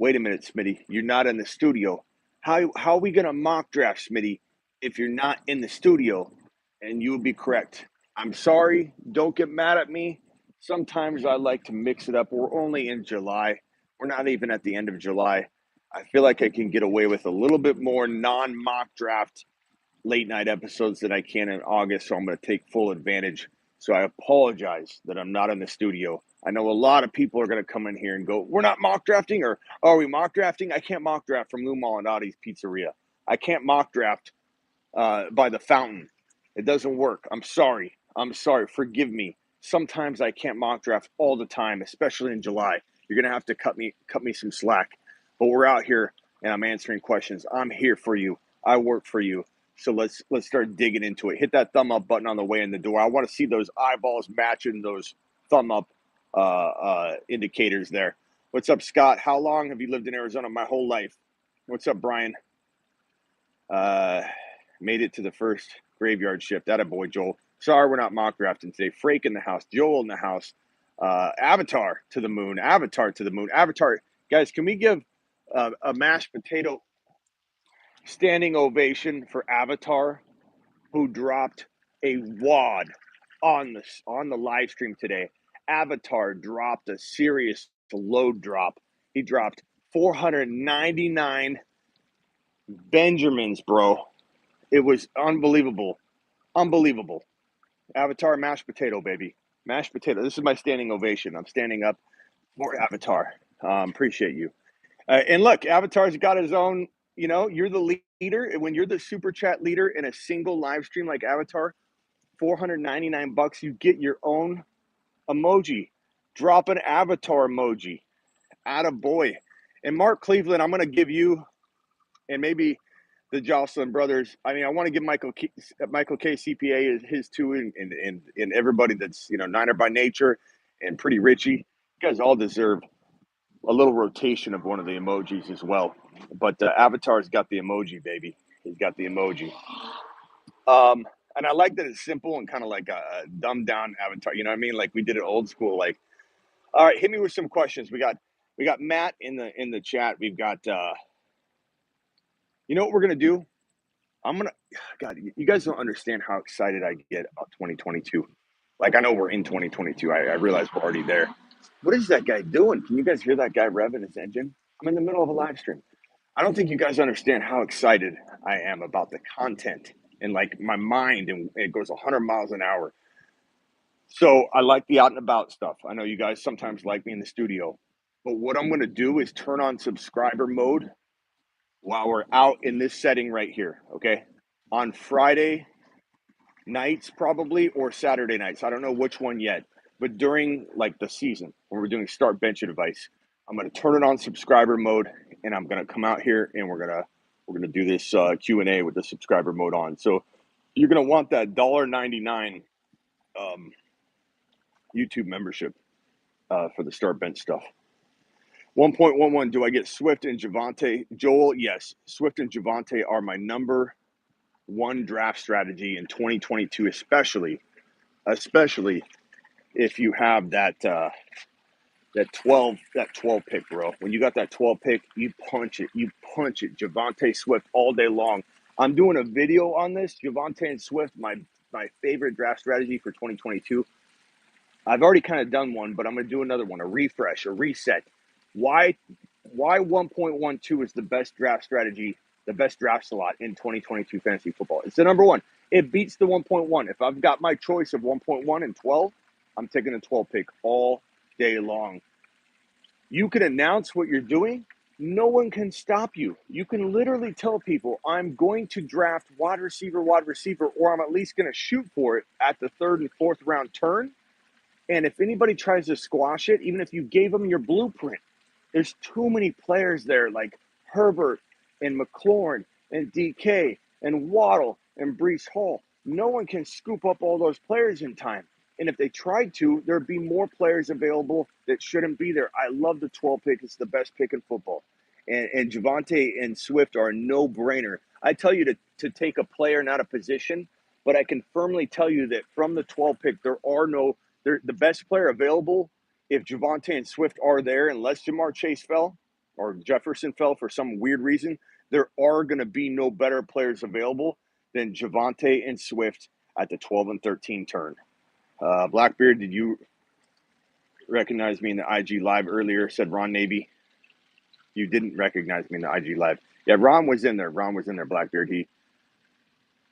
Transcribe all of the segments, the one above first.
Wait a minute, Smitty. You're not in the studio. How are we gonna mock draft, Smitty, if you're not in the studio? And you would be correct. I'm sorry. Don't get mad at me. Sometimes I like to mix it up. We're only in July. We're not even at the end of July. I feel like I can get away with a little bit more non-mock draft late night episodes than I can in August, so I'm going to take full advantage. So I apologize that I'm not in the studio. I know a lot of people are going to come in here and go, "We're not mock drafting," or "Are we mock drafting?" I can't mock draft from Lou Molinati's Pizzeria. I can't mock draft by the fountain. It doesn't work. I'm sorry. I'm sorry. Forgive me. Sometimes I can't mock draft all the time, especially in July. You're going to have to cut me some slack. But we're out here and I'm answering questions. I'm here for you. I work for you. So let's start digging into it. Hit that thumb up button on the way in the door. I want to see those eyeballs matching those thumb up indicators there. What's up, Scott? How long have you lived in Arizona? My whole life. What's up, Brian? Made it to the first graveyard shift. That a boy, Joel. Sorry, we're not mock drafting today. Frake in the house. Joel in the house. Avatar to the moon. Avatar to the moon. Avatar. Guys, can we give a mashed potato standing ovation for Avatar, who dropped a wad on the live stream today? Avatar dropped a serious load drop. He dropped 499 Benjamins, bro. It was unbelievable. Unbelievable. Avatar mashed potato, baby. Mashed potato. This is my standing ovation. I'm standing up for Avatar. Appreciate you. And look, Avatar's got his own, you're the leader. And when you're the super chat leader in a single live stream like Avatar, $499, you get your own emoji. Drop an Avatar emoji. Atta boy. And Mark Cleveland, I'm going to give you, and maybe the Jocelyn brothers. I mean, I want to give Michael K CPA his too, and everybody that's Niner by nature and Pretty Richie. You guys all deserve a little rotation of one of the emojis as well. But Avatar's got the emoji, baby. He's got the emoji. And I like that it's simple and kind of like a dumbed down Avatar. You know what I mean? Like we did it old school. Like, all right, hit me with some questions. We got Matt in the chat. We've got. You know what we're gonna do? God, you guys don't understand how excited I get about 2022. Like, I know we're in 2022. I realize we're already there. What is that guy doing? Can you guys hear that guy revving his engine? I'm in the middle of a live stream. I don't think you guys understand how excited I am about the content and like my mind, and it goes 100 miles an hour. So I like the out and about stuff. I know you guys sometimes like me in the studio, but what I'm going to do is turn on subscriber mode while we're out in this setting right here, okay? On Friday nights probably, or Saturday nights. I don't know which one yet, but during like the season when we're doing start bench advice, I'm going to turn it on subscriber mode, and I'm going to come out here and we're going to do this Q&A with the subscriber mode on. So you're going to want that $1.99 YouTube membership for the start bench stuff. 1.11, do I get Swift and Javonte? Joel, yes. Swift and Javonte are my number one draft strategy in 2022, especially if you have that 12 pick, bro. When you got that 12 pick, you punch it. Javonte Swift all day long. I'm doing a video on this. Javonte and Swift, my favorite draft strategy for 2022. I've already kind of done one, but I'm going to do another one, a refresh, a reset. Why 1.12 is the best draft strategy, the best draft slot in 2022 fantasy football? It's the number one. It beats the 1.1. If I've got my choice of 1.1 and 12, I'm taking a 12 pick all day long. You can announce what you're doing. No one can stop you. You can literally tell people, I'm going to draft wide receiver, or I'm at least going to shoot for it at the 3rd and 4th round turn. And if anybody tries to squash it, even if you gave them your blueprint, there's too many players there like Herbert and McLaurin and DK and Waddle and Breece Hall. No one can scoop up all those players in time. And if they tried to, there'd be more players available that shouldn't be there. I love the 12 pick. It's the best pick in football. And Javonte and Swift are a no-brainer. I tell you to take a player, not a position, but I can firmly tell you that from the 12 pick, they're the best player available. If Javonte and Swift are there, unless Jamar Chase fell, or Jefferson fell for some weird reason, there are going to be no better players available than Javonte and Swift at the 12 and 13 turn. Blackbeard, did you recognize me in the IG live earlier? Said Ron Navy. You didn't recognize me in the IG live. Yeah, Ron was in there. Blackbeard.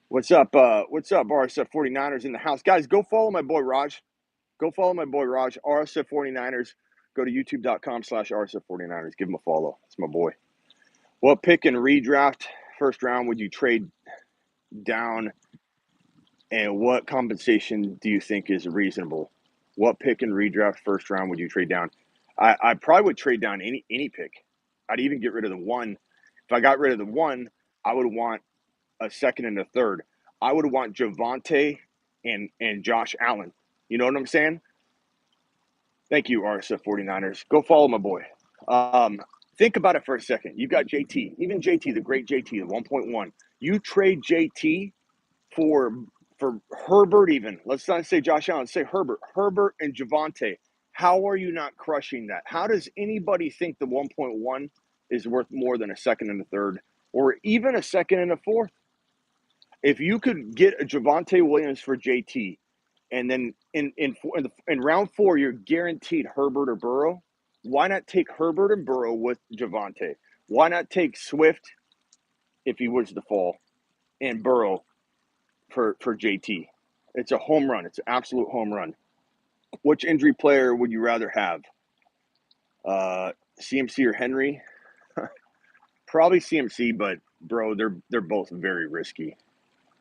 What's up? What's up, RSF 49ers in the house? Guys, go follow my boy Raj. RSF 49ers. Go to youtube.com/RSF 49ers. Give him a follow. It's my boy. What pick and redraft first round would you trade down, and what compensation do you think is reasonable? What pick and redraft first round would you trade down? I probably would trade down any pick. I'd even get rid of the one. If I got rid of the one, I would want a second and a third. I would want Javonte and Josh Allen. You know what I'm saying? Thank you, RSF 49ers. Go follow my boy. Think about it for a second. You got JT, even JT, the great JT, the 1.1. You trade JT for Herbert even. Let's not say Josh Allen. Say Herbert and Javonte. How are you not crushing that? How does anybody think the 1.1 is worth more than a second and a third, or even a second and a fourth? If you could get a Javonte Williams for JT, and then in round 4 you're guaranteed Herbert or Burrow, why not take Herbert and Burrow with Javonte? Why not take Swift if he was to fall, and Burrow for JT? It's a home run. It's an absolute home run. Which injury player would you rather have? CMC or Henry? Probably CMC, but bro, they're both very risky.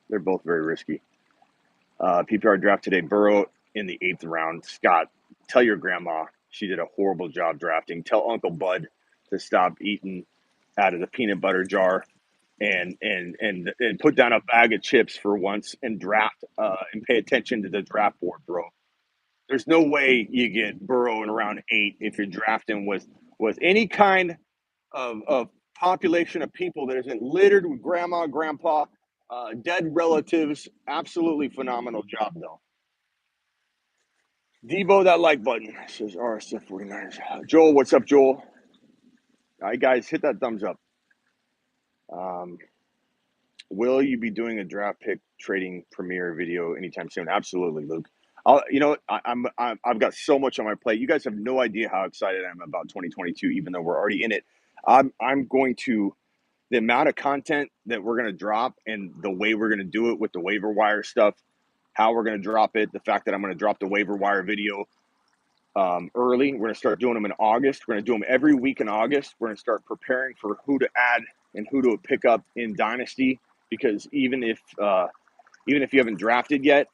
They're both very risky. PPR draft today, Burrow in the 8th round. Scott, tell your grandma she did a horrible job drafting. Tell Uncle Bud to stop eating out of the peanut butter jar and put down a bag of chips for once and draft and pay attention to the draft board, bro. There's no way you get Burrow in round 8 if you're drafting with any kind of population of people that isn't littered with grandma, grandpa, dead relatives. Absolutely phenomenal job, though. Devo that like button, says RSF 49ers. Joel, what's up, Joel? All right, guys, hit that thumbs up. Will you be doing a draft pick trading premiere video anytime soon? Absolutely, Luke. I've got so much on my plate. You guys have no idea how excited I am about 2022, even though we're already in it. I'm going to, the amount of content that we're going to drop and the way we're going to do it with the waiver wire stuff, how we're going to drop it, the fact that I'm going to drop the waiver wire video early. We're going to start doing them in August. We're going to do them every week in August. We're going to start preparing for who to add and who to pick up in Dynasty, because even if you haven't drafted yet,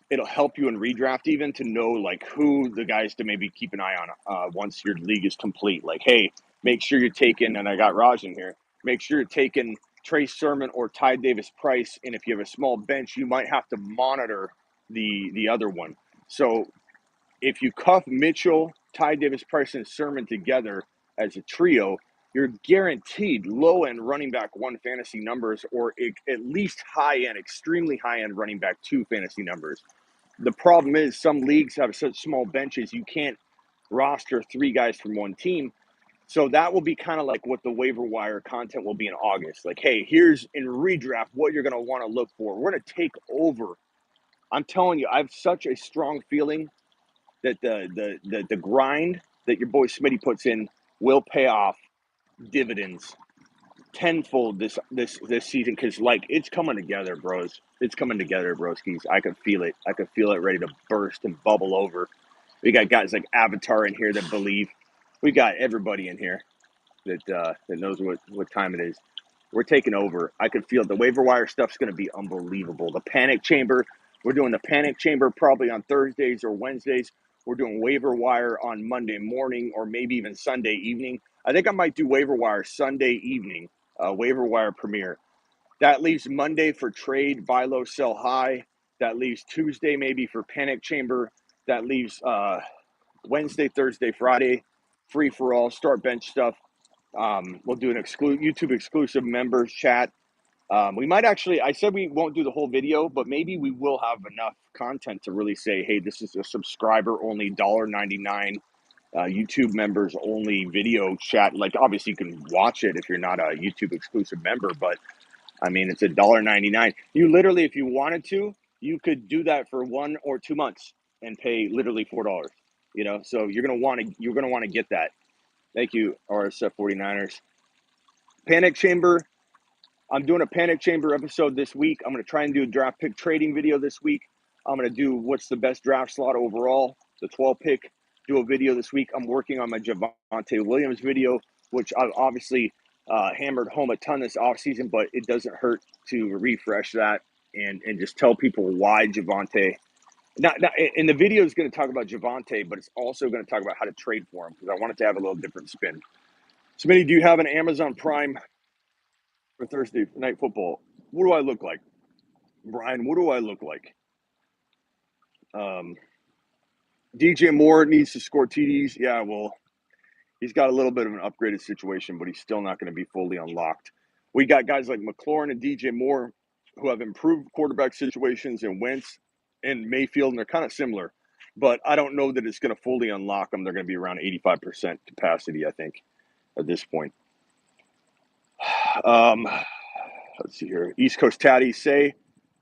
it'll help you in redraft even to know like who the guys to maybe keep an eye on once your league is complete. Like, hey, make sure you're taking, and I got Raj in here, make sure you're taking Trey Sermon or Ty Davis Price, and if you have a small bench, you might have to monitor the other one. So if you cuff Mitchell, Ty Davis Price, and Sermon together as a trio, you're guaranteed low-end running back 1 fantasy numbers, or at least high-end, extremely high-end running back 2 fantasy numbers. The problem is some leagues have such small benches, you can't roster 3 guys from one team. So that will be kind of like what the waiver wire content will be in August. Like, hey, here's in redraft what you're going to want to look for. We're going to take over. I'm telling you, I have such a strong feeling that the grind that your boy Smitty puts in will pay off dividends tenfold this season, because like it's coming together, bros. It's coming together, broskies. I can feel it. I can feel it ready to burst and bubble over. We got guys like Avatar in here that believe. We got everybody in here that knows what time it is. We're taking over. I can feel it. The waiver wire stuff's going to be unbelievable. The panic chamber. We're doing the panic chamber probably on Thursdays or Wednesdays. We're doing waiver wire on Monday morning or maybe even Sunday evening. I think I might do waiver wire Sunday evening, waiver wire premiere. That leaves Monday for trade, buy low, sell high. That leaves Tuesday maybe for panic chamber. That leaves Wednesday, Thursday, Friday, free for all, start bench stuff. We'll do an YouTube exclusive members chat. We might actually, I said we won't do the whole video, but maybe we will have enough content to really say, hey, this is a subscriber only $1.99 YouTube members only video chat. Like, obviously you can watch it if you're not a YouTube exclusive member, but I mean, it's $1.99. You literally, if you wanted to, you could do that for 1 or 2 months and pay literally $4. So you're gonna want to get that. Thank you, RSF 49ers. Panic Chamber. I'm doing a Panic Chamber episode this week. I'm gonna try and do a draft pick trading video this week. I'm gonna do what's the best draft slot overall, the 12 pick. Do a video this week. I'm working on my Javonte Williams video, which I've obviously hammered home a ton this offseason, but it doesn't hurt to refresh that and just tell people why Javonte. And the video is going to talk about Javonte, but it's also going to talk about how to trade for him because I want it to have a little different spin. Smitty, do you have an Amazon Prime for Thursday Night Football? What do I look like? Brian, what do I look like? DJ Moore needs to score TDs. Yeah, well, he's got a little bit of an upgraded situation, but he's still not going to be fully unlocked. We got guys like McLaurin and DJ Moore who have improved quarterback situations, and Wentz and Mayfield, and they're kind of similar. But I don't know that it's going to fully unlock them. They're going to be around 85% capacity, I think, at this point. Let's see here. East Coast Tatty, say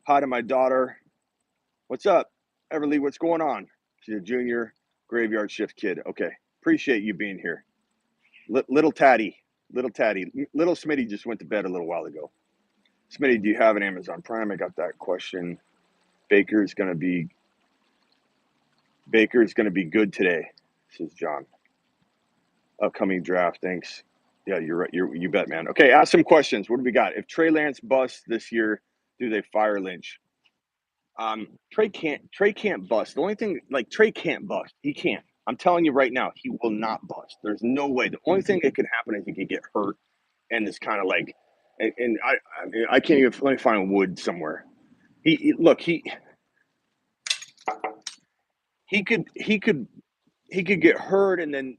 hi to my daughter. What's up, Everly? What's going on? She's a junior graveyard shift kid. Okay. Appreciate you being here. Little Tatty. Little Smitty just went to bed a little while ago. Smitty, do you have an Amazon Prime? I got that question. Baker's gonna be good today, says John. Upcoming draft, thanks. Yeah, you're right. You bet, man. Okay, ask some questions. What do we got? If Trey Lance busts this year, do they fire Lynch? Trey can't bust. The only thing, like, Trey can't bust. He can't. I'm telling you right now, he will not bust. There's no way. The only thing that could happen is he could get hurt, and it's kind of like, and I can't even. Let me find wood somewhere. He could get hurt and then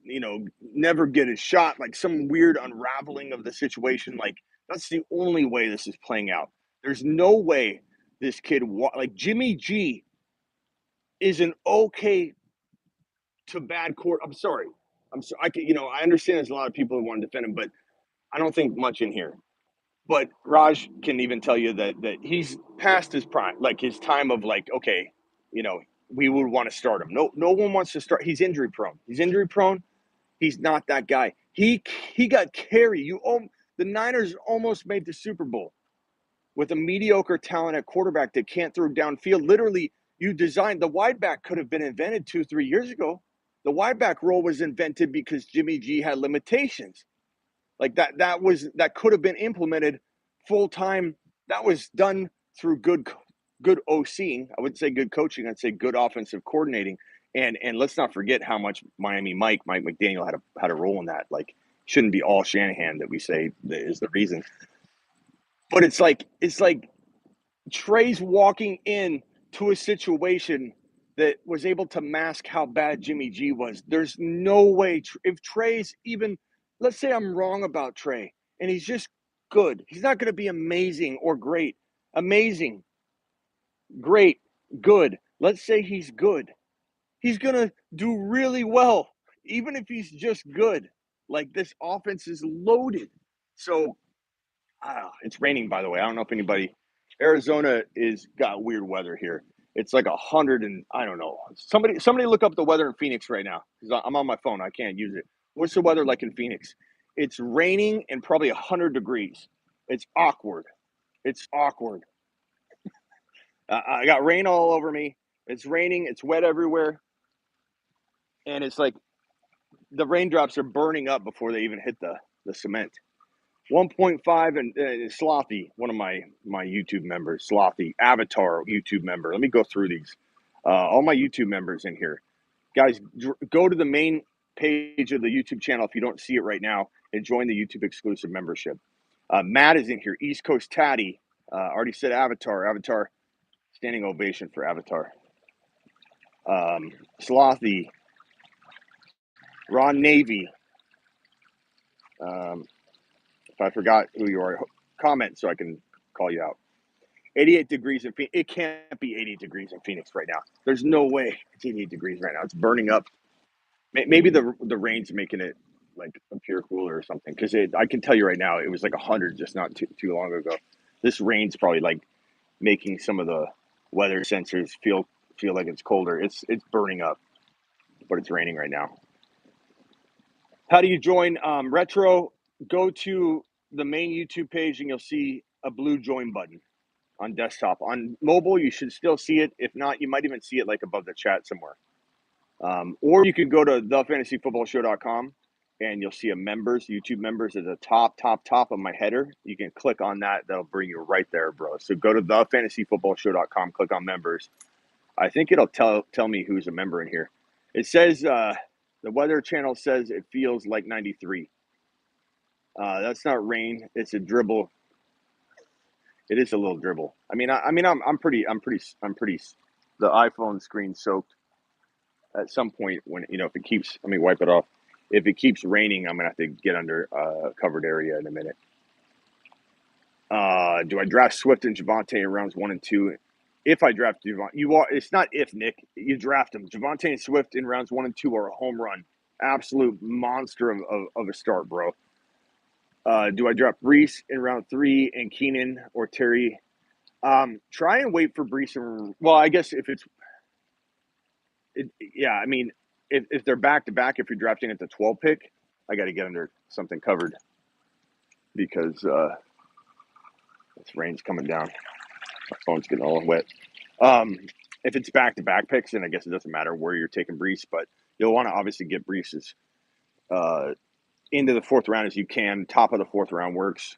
never get a shot, like some weird unraveling of the situation. Like, that's the only way this is playing out. There's no way this kid like Jimmy G is an okay to bad court. I'm sorry. I understand there's a lot of people who want to defend him, but I don't think much in here. But Raj can even tell you that he's past his prime, like his time of like, okay, we would want to start him. No one wants to start. He's injury prone. He's not that guy. He got carried. The Niners almost made the Super Bowl with a mediocre talent at quarterback that can't throw downfield. Literally, the wide back could have been invented 2-3 years ago. The wide back role was invented because Jimmy G had limitations. Like that could have been implemented full time. That was done through good OCing. I wouldn't say good coaching. I'd say good offensive coordinating. And let's not forget how much Mike McDaniel had a role in that. Like, shouldn't be all Shanahan that we say that is the reason. But it's like Trey's walking in to a situation that was able to mask how bad Jimmy G was. There's no way if Trey's even, let's say I'm wrong about Trey and he's just good. He's not going to be amazing or great. Amazing, great, good. Let's say he's good. He's going to do really well, even if he's just good. Like, this offense is loaded. So, it's raining, by the way. I don't know if anybody. Arizona is got weird weather here. It's like 100 and I don't know. Somebody look up the weather in Phoenix right now because I'm on my phone. I can't use it. What's the weather like in Phoenix? It's raining and probably 100 degrees. It's awkward. I got rain all over me. It's raining. It's wet everywhere. And it's like the raindrops are burning up before they even hit the cement. 1.5 and Slothy, one of my YouTube members, Slothy, Avatar YouTube member. Let me go through these. All my YouTube members in here. Guys, go to the main page of the YouTube channel if you don't see it right now and join the YouTube exclusive membership. Matt is in here. East Coast Tatty. Already said Avatar. Avatar. Standing ovation for Avatar. Slothy. Ron Navy. If I forgot who you are, comment so I can call you out. 88 degrees in Phoenix. It can't be 88 degrees in Phoenix right now. There's no way it's 88 degrees right now. It's burning up. Maybe the rain's making it like appear cooler or something. Because I can tell you right now, it was like 100 just not too long ago. This rain's probably like making some of the weather sensors feel like it's colder. It's burning up, but it's raining right now. How do you join Retro? Go to the main YouTube page and you'll see a blue join button on desktop. On mobile, you should still see it. If not, you might even see it like above the chat somewhere. Or you can go to thefantasyfootballshow.com and you'll see a members, YouTube members at the top of my header. You can click on that. That'll bring you right there, bro. So go to thefantasyfootballshow.com, click on members. I think it'll tell me who's a member in here. It says the weather channel says it feels like 93. That's not rain. It's a dribble. It is a little dribble. I mean, I'm pretty. The iPhone screen soaked. At some point, when if it keeps, let me wipe it off. If it keeps raining, I'm gonna have to get under a covered area in a minute. Do I draft Swift and Javonte in rounds 1 and 2? If I draft Javonte, it's not if, Nick. You draft them. Javonte and Swift in rounds 1 and 2 are a home run, absolute monster of a start, bro. Do I draft Brees in round 3 and Keenan or Terry? Try and wait for Brees. Well, I guess if it's, yeah, I mean, if they're back to back, if you're drafting at the 12 pick, I got to get under something covered because this rain's coming down. My phone's getting all wet. If it's back to back picks, then I guess it doesn't matter where you're taking Brees, but you'll want to obviously get Brees into the 4th round as you can. Top of the 4th round works,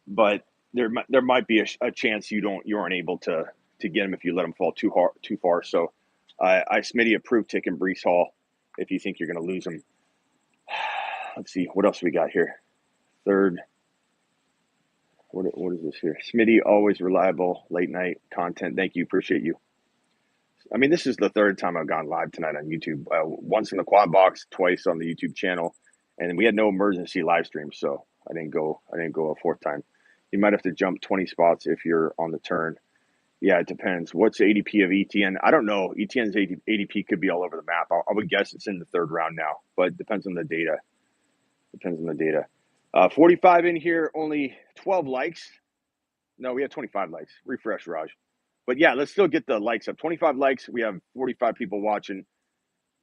but there might be a chance you aren't able to get him if you let him fall too far. So I Smitty approved taking Brees Hall if you think you're going to lose him. Let's see what else we got here. Third. What is this here? Smitty, always reliable, late night content. Thank you. Appreciate you. I mean, this is the 3rd time I've gone live tonight on YouTube. Once in the quad box, twice on the YouTube channel, and we had no emergency live stream, so I didn't go a 4th time. You might have to jump 20 spots if you're on the turn. Yeah, it depends. What's the ADP of ETN? I don't know. ETN's ADP could be all over the map. I would guess it's in the 3rd round now, but it depends on the data. 45 in here, only 12 likes. No, we have 25 likes. Refresh, Raj. But yeah, let's still get the likes up. 25 likes. We have 45 people watching.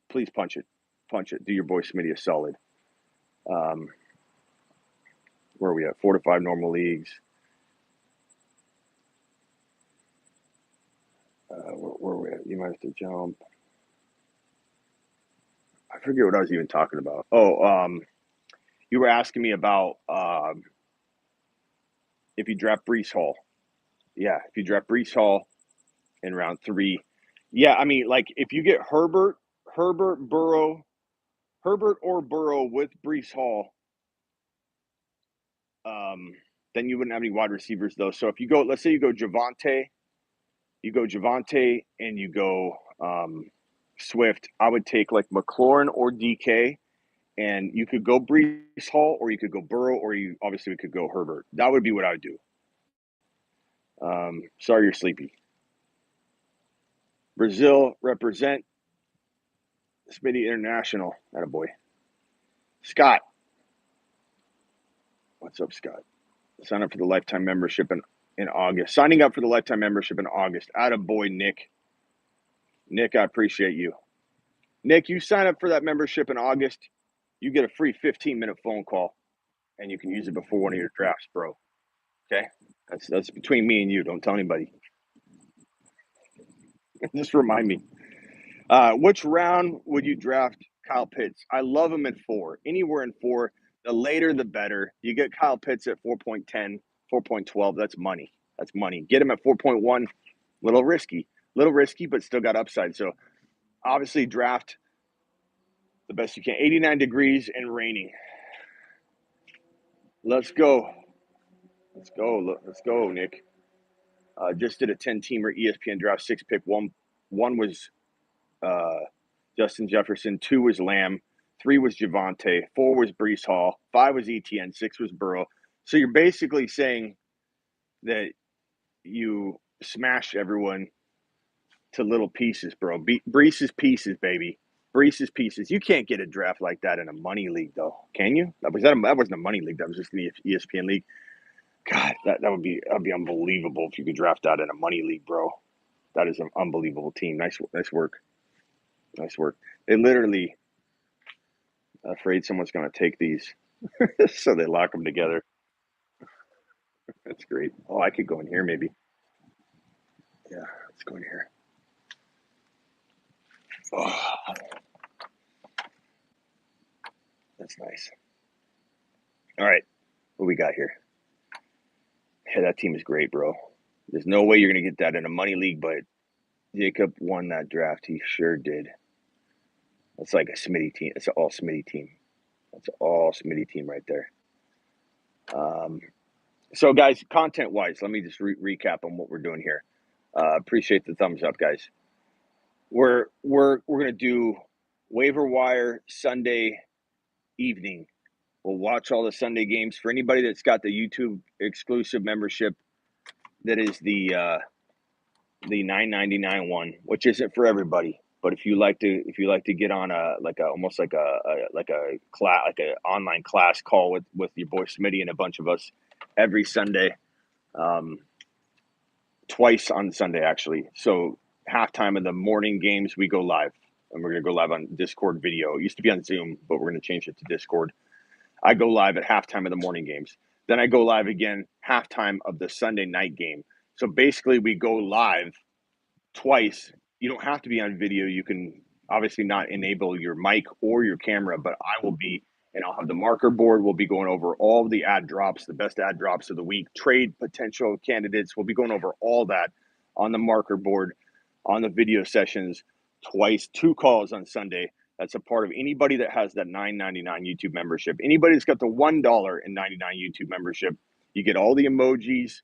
Please punch it. Do your boy Smitty a solid. Where are we at? 4 to 5 normal leagues. Where are we at? You might have to jump. I forget what I was even talking about. You were asking me about if you draft Brees Hall. Yeah, if you draft Brees Hall in round 3. Yeah, I mean, like if you get Herbert, Burrow with Brees Hall, then you wouldn't have any wide receivers though. So if you go, let's say you go Javonte and you go Swift, I would take like McLaurin or DK, and you could go Brees Hall or you could go Burrow or you obviously could go Herbert. That would be what I would do. Sorry you're sleepy. Brazil represent. Smitty International. Attaboy. Scott. What's up, Scott? Sign up for the lifetime membership in August. Signing up for the lifetime membership in August. Attaboy, Nick. Nick, I appreciate you. Nick, you sign up for that membership in August, you get a free 15-minute phone call, and you can use it before one of your drafts, bro. Okay? That's between me and you. Don't tell anybody. Just remind me. Which round would you draft Kyle Pitts? I love him at 4. Anywhere in 4. The later, the better. You get Kyle Pitts at 4.10, 4.12. That's money. Get him at 4.1. Little risky, but still got upside. So obviously draft the best you can. 89 degrees and raining. Let's go, Nick. Just did a 10-teamer ESPN draft, 6-pick. One was Justin Jefferson, 2 was Lamb, 3 was Javonte, 4 was Brees Hall, 5 was ETN, 6 was Burrow. So you're basically saying that you smash everyone to little pieces, bro. Brees's pieces, baby. Reese's Pieces. You can't get a draft like that in a money league, though, can you? That wasn't a money league. That was just the ESPN league. God, that'd be unbelievable if you could draft that in a money league, bro. That is an unbelievable team. Nice work. Nice work. They literally afraid someone's going to take these, so they lock them together. That's great. Oh, I could go in here maybe. Yeah, let's go in here. Oh, that's nice. All right, what we got here? Yeah, that team is great, bro. There's no way you're going to get that in a money league, but Jacob won that draft. He sure did. That's like a Smitty team. It's an all Smitty team. That's an all Smitty team right there. So, guys, content-wise, let me just recap on what we're doing here. Appreciate the thumbs up, guys. We're going to do waiver wire Sunday evening. We'll watch all the Sunday games. For anybody that's got the YouTube exclusive membership, that is the $9.99 one, which isn't for everybody. But if you like to get on almost like a class, like an online class call with your boy Smitty and a bunch of us every Sunday, twice on Sunday actually. So halftime of the morning games we go live, and we're gonna go live on Discord video. It used to be on Zoom, but we're gonna change it to Discord. I go live at halftime of the morning games. Then I go live again halftime of the Sunday night game. So basically we go live twice. You don't have to be on video. You can obviously not enable your mic or your camera, but I will be, and I'll have the marker board. We'll be going over all the ad drops, the best ad drops of the week, trade potential candidates. We'll be going over all that on the marker board, on the video sessions twice, 2 calls on Sunday. That's a part of anybody that has that $9.99 YouTube membership. Anybody that's got the $1.99 YouTube membership, you get all the emojis.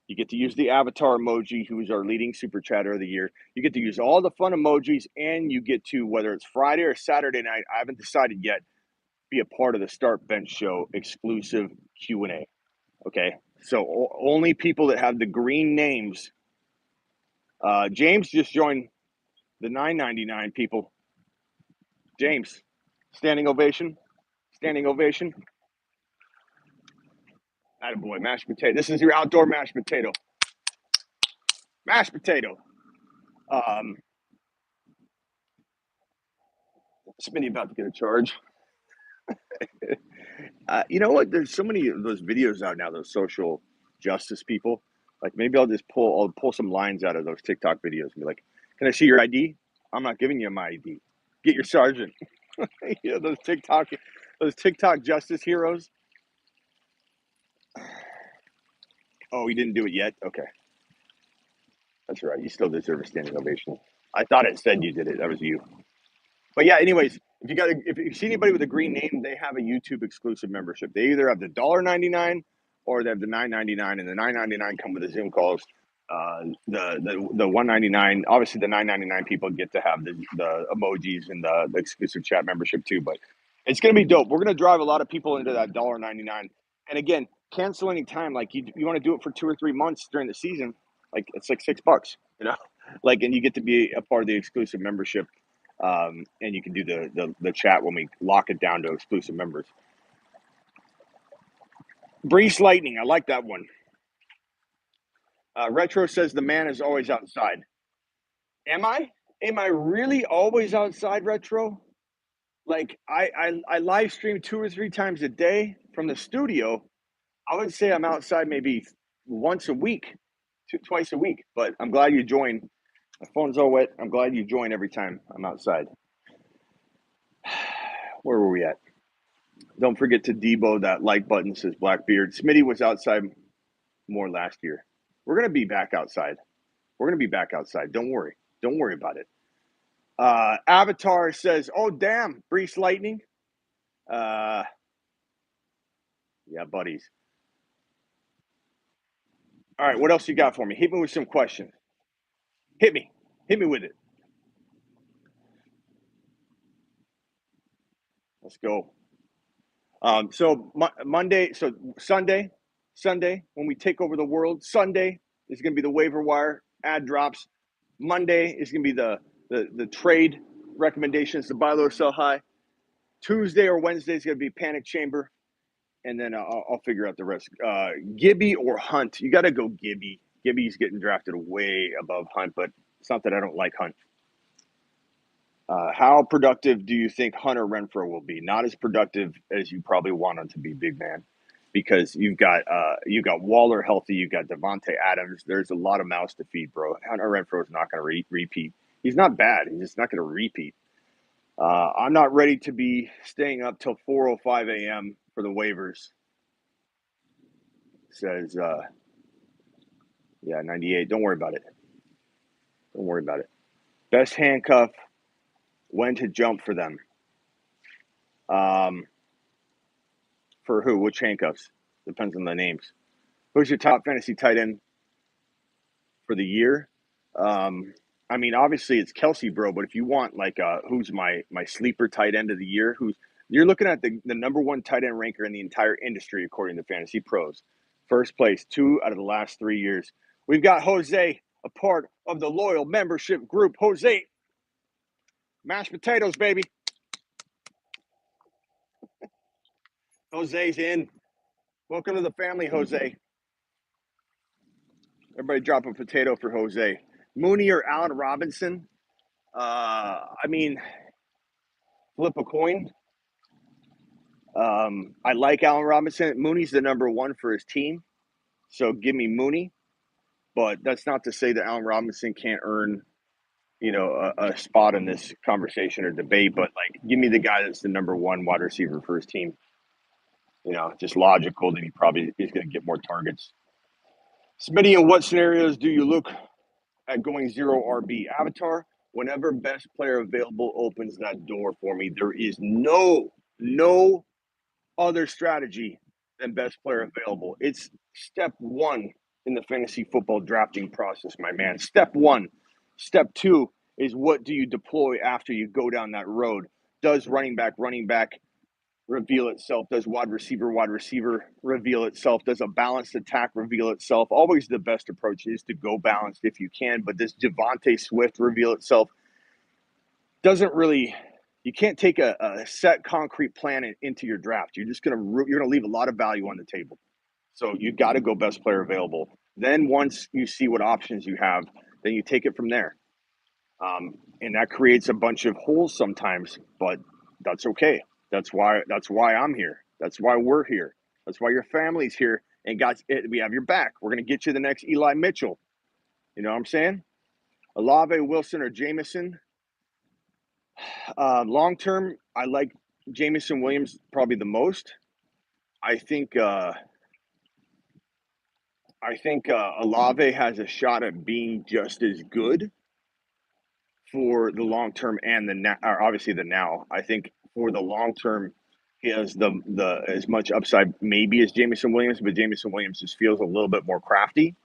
You get to use the avatar emoji, who's our leading super chatter of the year. You get to use all the fun emojis, and you get to, whether it's Friday or Saturday night, I haven't decided yet, be a part of the Start Bench Show exclusive Q&A. Okay, so only people that have the green names. James just joined the $9.99 people. James, standing ovation. Standing ovation. Attaboy, mashed potato. This is your outdoor mashed potato. Mashed potato. Smitty about to get a charge. You know what? There's so many of those videos out now, those social justice people. Like maybe I'll pull some lines out of those TikTok videos and be like, "Can I see your ID? I'm not giving you my ID. Get your sergeant." You know, those TikTok justice heroes. Oh, you didn't do it yet? Okay, that's right. You still deserve a standing ovation. I thought it said you did it. That was you. But yeah, anyways, if you see anybody with a green name, they have a YouTube exclusive membership. They either have the $1.99 or they have the $9.99, and the $9.99 come with the Zoom calls. The $1.99, obviously the $9.99 people get to have the emojis and the exclusive chat membership too. But it's gonna be dope. We're gonna drive a lot of people into that $1.99. And again, cancel any time. Like you want to do it for 2 or 3 months during the season, like it's like $6, you know, like, and you get to be a part of the exclusive membership. And you can do the chat when we lock it down to exclusive members. Breeze Lightning, I like that one. Retro says the man is always outside. Am I? Am I really always outside, Retro? Like I live stream 2 or 3 times a day from the studio. I would say I'm outside maybe once a week, twice a week. But I'm glad you join. My phone's all wet. I'm glad you join every time I'm outside. Where were we at? Don't forget to Debo that like button, says Blackbeard. Smitty was outside more last year. We're going to be back outside. We're going to be back outside. Don't worry. Don't worry about it. Avatar says, oh, damn, Breeze Lightning. Yeah, buddies. All right, what else you got for me? Hit me with some questions. Hit me. Hit me with it. Let's go. So Sunday, when we take over the world, Sunday is going to be the waiver wire ad drops. Monday is going to be the trade recommendations to buy low, sell high. Tuesday or Wednesday is going to be Panic Chamber, and then I'll figure out the rest. Gibby or Hunt? You got to go Gibby. Gibby's getting drafted way above Hunt, but it's not that I don't like Hunt. How productive do you think Hunter Renfrow will be? Not as productive as you probably want him to be, big man, because you've got Waller healthy, you've got Devontae Adams. There's a lot of mouths to feed, bro. Hunter Renfrow is not going to repeat. He's not bad. He's just not going to repeat. I'm not ready to be staying up till 4:05 a.m. for the waivers. Says, 98. Don't worry about it. Don't worry about it. Best handcuff. When to jump for them. For who? Which handcuffs? Depends on the names. Who's your top fantasy tight end for the year? I mean, obviously it's Kelsey, bro. But if you want who's my sleeper tight end of the year? You're looking at the number one tight end ranker in the entire industry according to Fantasy Pros. First place, 2 out of the last 3 years. We've got Jose, a part of the loyal membership group. Jose, mashed potatoes, baby. Jose's in. Welcome to the family, Jose. Everybody drop a potato for Jose. Mooney or Allen Robinson? I mean, flip a coin. I like Allen Robinson. Mooney's the number one for his team, so give me Mooney. But that's not to say that Allen Robinson can't earn, a spot in this conversation or debate. But give me the guy that's the number one wide receiver for his team. Just logical that he probably is going to get more targets. Smitty, in what scenarios do you look at going 0 RB? Avatar, whenever best player available opens that door for me, there is no other strategy than best player available. It's step one in the fantasy football drafting process, my man. Step one. Step two is what do you deploy after you go down that road? Does running back reveal itself? Does wide receiver reveal itself? Does a balanced attack reveal itself? Always the best approach is to go balanced if you can, but does Devontae Swift reveal itself? You can't take a set concrete plan into your draft. You're gonna leave a lot of value on the table. So you got to go best player available. Then once you see what options you have, then you take it from there. And that creates a bunch of holes sometimes, but that's okay. That's why I'm here. That's why we're here. That's why your family's here. And we have your back. We're going to get you the next Eli Mitchell. You know what I'm saying? Olave, Wilson, or Jameson. Long term, I like Jameson Williams probably the most. I think Olave has a shot at being just as good for the long term and obviously the now. I think for the long term, he has the as much upside maybe as Jameson Williams, but Jameson Williams just feels a little bit more crafty.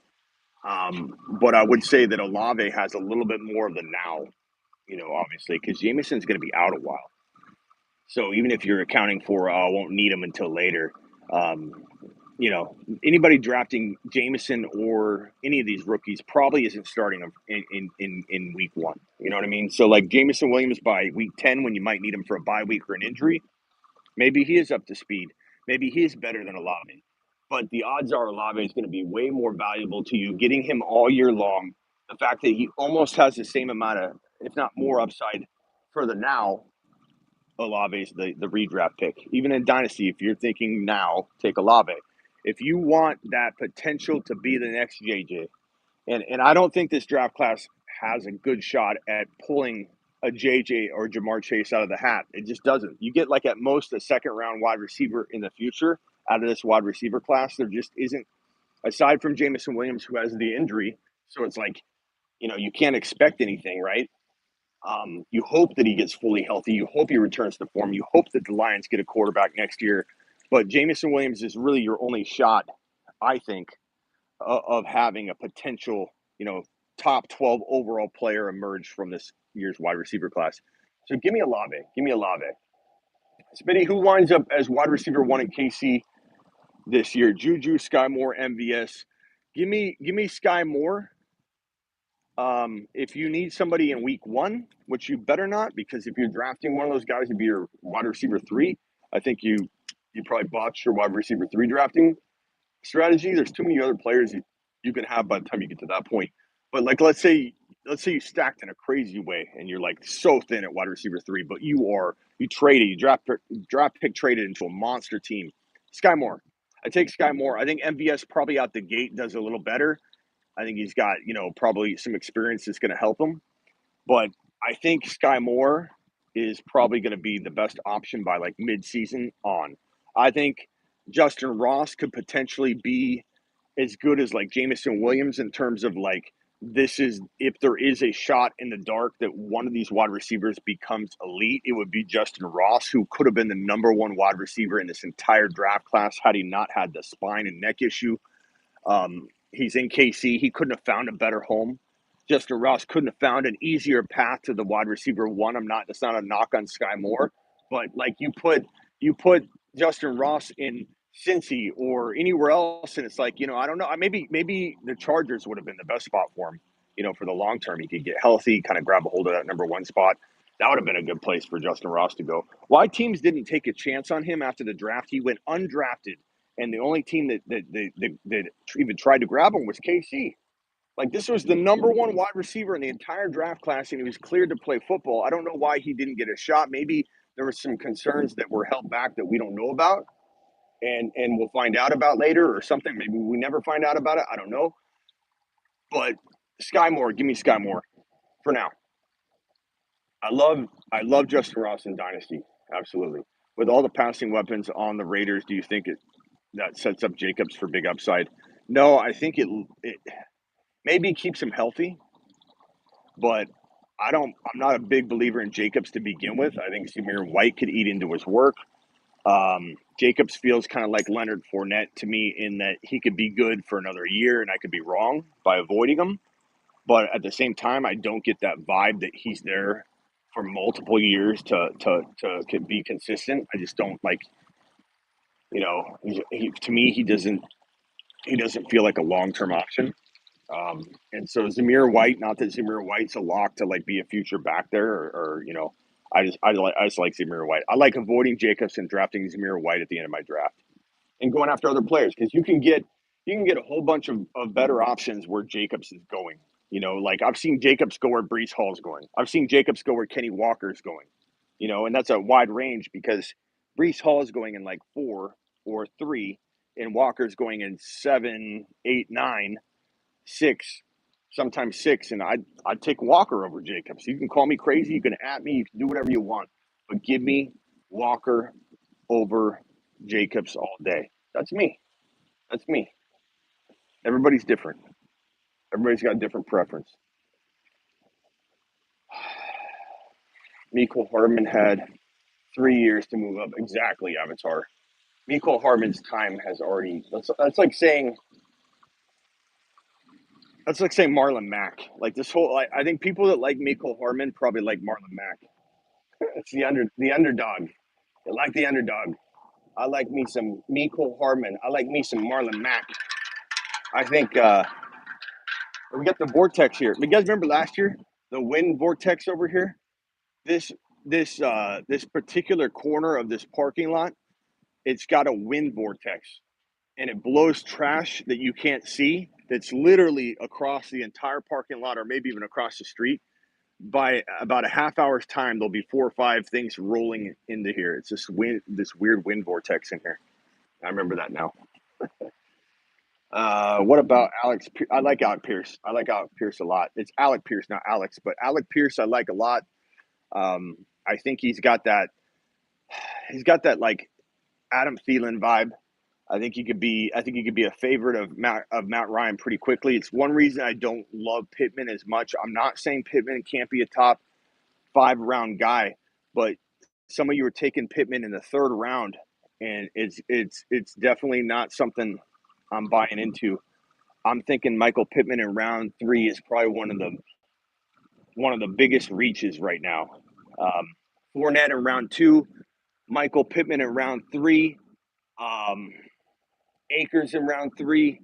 But I would say that Olave has a little bit more of the now, obviously, because Jameson's going to be out a while. So even if you're accounting for, I won't need him until later, anybody drafting Jameson or any of these rookies probably isn't starting them in week one. You know what I mean? So Jameson Williams by week 10, when you might need him for a bye week or an injury, maybe he is up to speed. Maybe he is better than Olave. But the odds are Olave is going to be way more valuable to you getting him all year long. The fact that he almost has the same amount of, if not more, upside for the now. Olave's the redraft pick. Even in Dynasty, if you're thinking now, take Olave. If you want that potential to be the next JJ, and I don't think this draft class has a good shot at pulling a JJ or Jamar Chase out of the hat. It just doesn't. You get at most a second round wide receiver in the future out of this wide receiver class. There just isn't, aside from Jameson Williams, who has the injury. So it's you can't expect anything, right? You hope that he gets fully healthy. You hope he returns to form. You hope that the Lions get a quarterback next year. But Jameson Williams is really your only shot, I think, of having a potential, top 12 overall player emerge from this year's wide receiver class. So give me Olave. Smitty, who winds up as wide receiver 1 in KC this year? Juju, Skye Moore, MVS. Give me Skye Moore. If you need somebody in week one, which you better not, because if you're drafting one of those guys to be your wide receiver three, I think you probably botched your wide receiver three drafting strategy. There's too many other players you can have by the time you get to that point. But like let's say you stacked in a crazy way and you're like so thin at wide receiver three, but you draft pick traded into a monster team. Skye Moore. I take Skye Moore. I think MVS probably out the gate does a little better. I think he's got, probably some experience that's going to help him. But I think Skye Moore is probably going to be the best option by like mid-season on. I think Justin Ross could potentially be as good as like Jamison Williams in terms of like this is if there is a shot in the dark that one of these wide receivers becomes elite, it would be Justin Ross, who could have been the number one wide receiver in this entire draft class had he not had the spine and neck issue. He's in KC. He couldn't have found a better home. Justin Ross couldn't have found an easier path to the wide receiver one. That's not a knock on Skye Moore, but like you put Justin Ross in Cincy or anywhere else, and it's like, I don't know. Maybe the Chargers would have been the best spot for him, for the long term. He could get healthy, kind of grab a hold of that number one spot. That would have been a good place for Justin Ross to go. Why teams didn't take a chance on him after the draft? He went undrafted, and the only team that even tried to grab him was KC. Like, this was the number one wide receiver in the entire draft class, and he was cleared to play football. I don't know why he didn't get a shot. Maybe there were some concerns that were held back that we don't know about, and we'll find out about later or something. Maybe we never find out about it. I don't know. But Skye Moore, give me Skye Moore for now. I love Justin Ross in Dynasty, absolutely. With all the passing weapons on the Raiders, do you think that sets up Jacobs for big upside? No, I think it maybe keeps him healthy, but I'm not a big believer in Jacobs to begin with. I think Zamir White could eat into his work. Jacobs feels kind of like Leonard Fournette to me in that he could be good for another year, and I could be wrong by avoiding him. But at the same time, I don't get that vibe that he's there for multiple years to be consistent. I just don't like, to me he doesn't feel like a long term option. And so Zamir White, not that Zamir White's a lock to like be a future back there, or I just like Zamir White. I like avoiding Jacobs and drafting Zamir White at the end of my draft and going after other players because you can get a whole bunch of better options where Jacobs is going. Like I've seen Jacobs go where Brees Hall's going. I've seen Jacobs go where Kenny Walker's going. And that's a wide range because Brees Hall is going in like 4 or 3, and Walker's going in 7, 8, 9, 6, sometimes 6, and I'd take Walker over Jacobs. You can call me crazy, you can at me, you can do whatever you want, but give me Walker over Jacobs all day. That's me. That's me. Everybody's different. Everybody's got a different preference. Mecole Hardman had 3 years to move up. Exactly, Avatar. Mecole Hardman's time has already. That's like saying Marlon Mack. Like this whole. I think people that like Mecole Hardman probably like Marlon Mack. It's the underdog. They like the underdog. I like me some Mecole Hardman. I like me some Marlon Mack. I think we got the vortex here. You guys remember last year the wind vortex over here? This this particular corner of this parking lot, it's got a wind vortex, and it blows trash that you can't see. That's literally across the entire parking lot, or maybe even across the street. By about a half hour's time, there'll be 4 or 5 things rolling into here. It's this weird wind vortex in here. I remember that now. What about Alex? I like Alec Pierce. I like Alec Pierce a lot. It's Alec Pierce, not Alex, but Alec Pierce I like a lot. I think he's got that. He's got that like Adam Thielen vibe. I think he could be a favorite of Matt Ryan pretty quickly. It's one reason I don't love Pittman as much. I'm not saying Pittman can't be a top 5 round guy, but some of you are taking Pittman in the 3rd round, and it's definitely not something I'm buying into. I'm thinking Michael Pittman in round 3 is probably one of the biggest reaches right now. Fournette in round 2, Michael Pittman in round 3, um, Akers in round 3,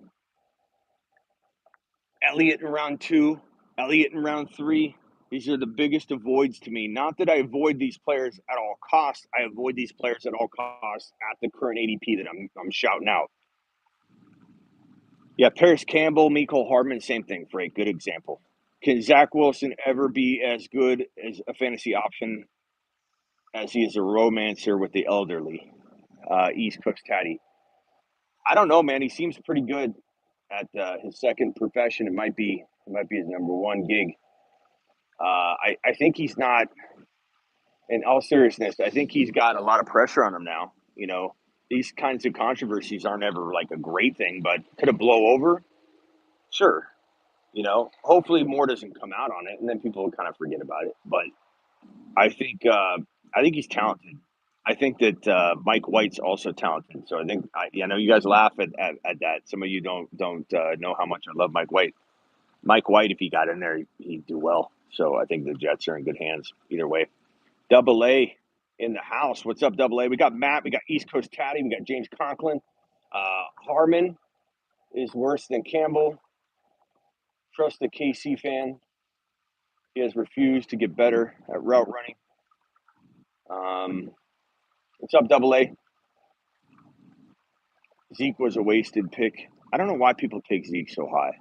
Elliott in round 2, Elliott in round 3. These are the biggest avoids to me. Not that I avoid these players at all costs. I avoid these players at all costs at the current ADP that I'm shouting out. Yeah, Paris Campbell, Mecole Hardman, same thing, Frank. Good example. Can Zach Wilson ever be as good as a fantasy option as he is a romancer with the elderly? East Coast Tatty. I don't know, man. He seems pretty good at his second profession. It might be his number one gig. I think he's not. In all seriousness, I think he's got a lot of pressure on him now. You know, these kinds of controversies aren't ever like a great thing, but could it blow over? Sure. You know, hopefully more doesn't come out on it, and then people will kind of forget about it. But I think he's talented. I think that Mike White's also talented. So I know you guys laugh at that. Some of you don't know how much I love Mike White. Mike White, if he got in there, he'd do well. So I think the Jets are in good hands either way. Double A in the house. What's up, Double A? We got Matt. We got East Coast Tatty. We got James Conklin. Harmon is worse than Campbell. Trust the KC fan. He has refused to get better at route running. What's up, Double A? Zeke was a wasted pick. I don't know why people take Zeke so high.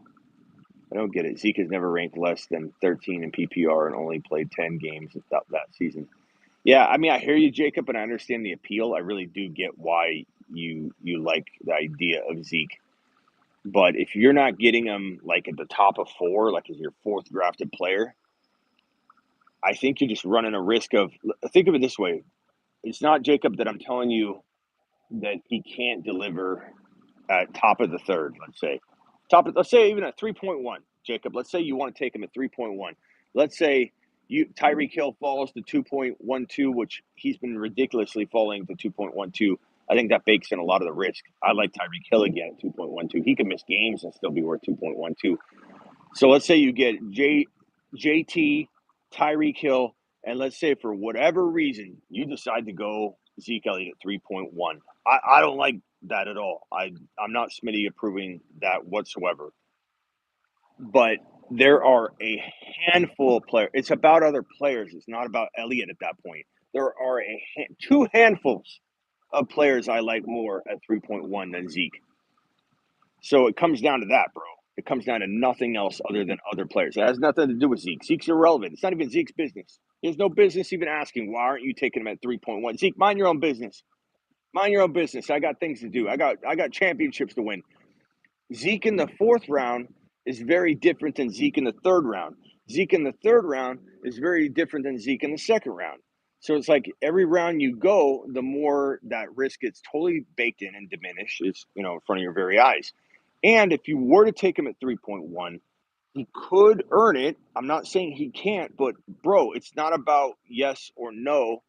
I don't get it. Zeke has never ranked less than 13 in PPR and only played 10 games that season. Yeah, I mean, I hear you, Jacob, and I understand the appeal. I really do get why you like the idea of Zeke. But if you're not getting him like at the top of 4, like as your 4th drafted player, I think you're just running a risk of. Think of it this way: it's not, Jacob, that I'm telling you that he can't deliver at top of the 3rd. Let's say even at 3.1, Jacob. Let's say you want to take him at 3.1. Let's say Tyreek Hill falls to 2.12, which he's been ridiculously falling to 2.12. I think that bakes in a lot of the risk. I like Tyreek Hill again at 2.12. He can miss games and still be worth 2.12. So let's say you get JT, Tyreek Hill, and let's say for whatever reason you decide to go Zeke Elliott at 3.1. I don't like that at all. I'm not Smitty approving that whatsoever. But there are a handful of players. It's about other players. It's not about Elliott at that point. There are two handfuls of players I like more at 3.1 than Zeke. So it comes down to that, bro. It comes down to nothing else other than other players. It has nothing to do with Zeke. Zeke's irrelevant. It's not even Zeke's business. There's no business even asking, why aren't you taking him at 3.1? Zeke, mind your own business. Mind your own business. I got things to do. I got championships to win. Zeke in the 4th round is very different than Zeke in the 3rd round. Zeke in the 3rd round is very different than Zeke in the 2nd round. So it's like every round you go, the more that risk gets totally baked in and diminished is, in front of your very eyes. And if you were to take him at 3.1, he could earn it. I'm not saying he can't, but bro, it's not about yes or no.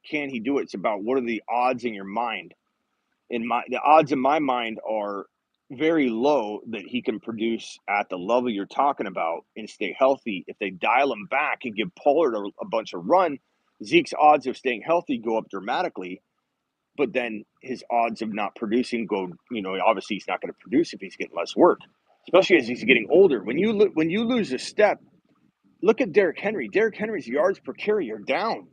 Can he do it? It's about what are the odds in your mind. The odds in my mind are very low that he can produce at the level you're talking about and stay healthy. If they dial him back and give Pollard a bunch of run, Zeke's odds of staying healthy go up dramatically. But then his odds of not producing go, obviously he's not going to produce if he's getting less work, especially as he's getting older. When you lose a step, look at Derrick Henry. Derrick Henry's yards per carry are down.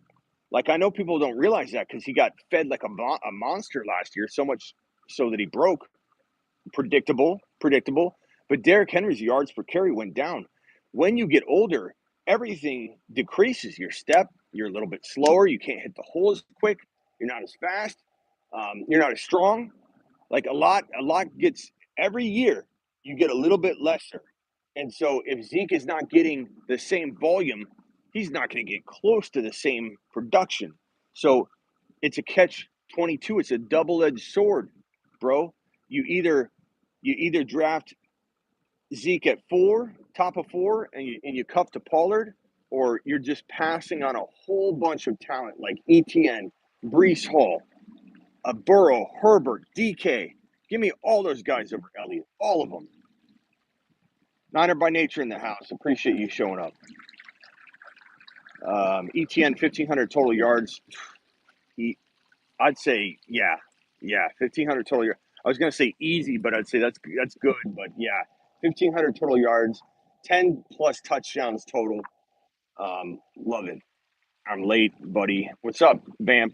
Like, I know people don't realize that because he got fed like a monster last year, so much so that he broke. Predictable. But Derrick Henry's yards per carry went down. When you get older, everything decreases. Your step, you're a little bit slower. You can't hit the hole as quick. You're not as fast. You're not as strong. Like a lot gets every year. You get a little bit lesser. And so if Zeke is not getting the same volume, he's not going to get close to the same production. So it's a catch-22. It's a double-edged sword, bro. You either draft Zeke at 4, top of 4, and you cuff to Pollard, or you're just passing on a whole bunch of talent like ETN, Breece Hall, Burrow, Herbert, DK. Give me all those guys over Elliott, all of them. Niner by nature in the house. Appreciate you showing up. ETN 1,500 total yards. I'd say, yeah, 1,500 total yards. I was going to say easy, but I'd say that's good. But yeah, 1,500 total yards. 10 plus touchdowns total. Love it. I'm late, buddy. What's up, Vamp?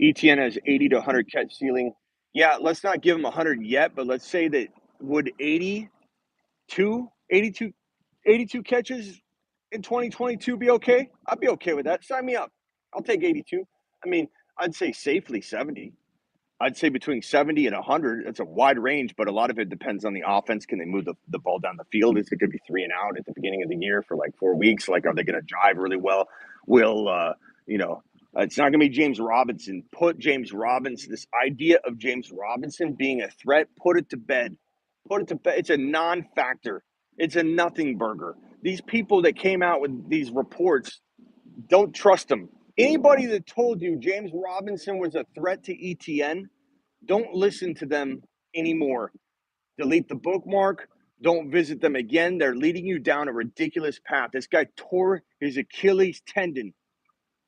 ETN has 80 to 100 catch ceiling. Yeah, let's not give him 100 yet, but let's say that would 82 catches in 2022 be okay? I'd be okay with that. Sign me up. I'll take 82. I mean, I'd say safely 70. I'd say between 70 and 100. It's a wide range, but a lot of it depends on the offense. Can they move the ball down the field? Is it going to be 3 and out at the beginning of the year for like 4 weeks? Like, are they going to drive really well? Will, you know, it's not going to be James Robinson. Put James Robinson, this idea of James Robinson being a threat, put it to bed. Put it to bed. It's a non factor, it's a nothing burger. These people that came out with these reports, don't trust them. Anybody that told you James Robinson was a threat to ETN, don't listen to them anymore. Delete the bookmark. Don't visit them again. They're leading you down a ridiculous path. This guy tore his Achilles tendon.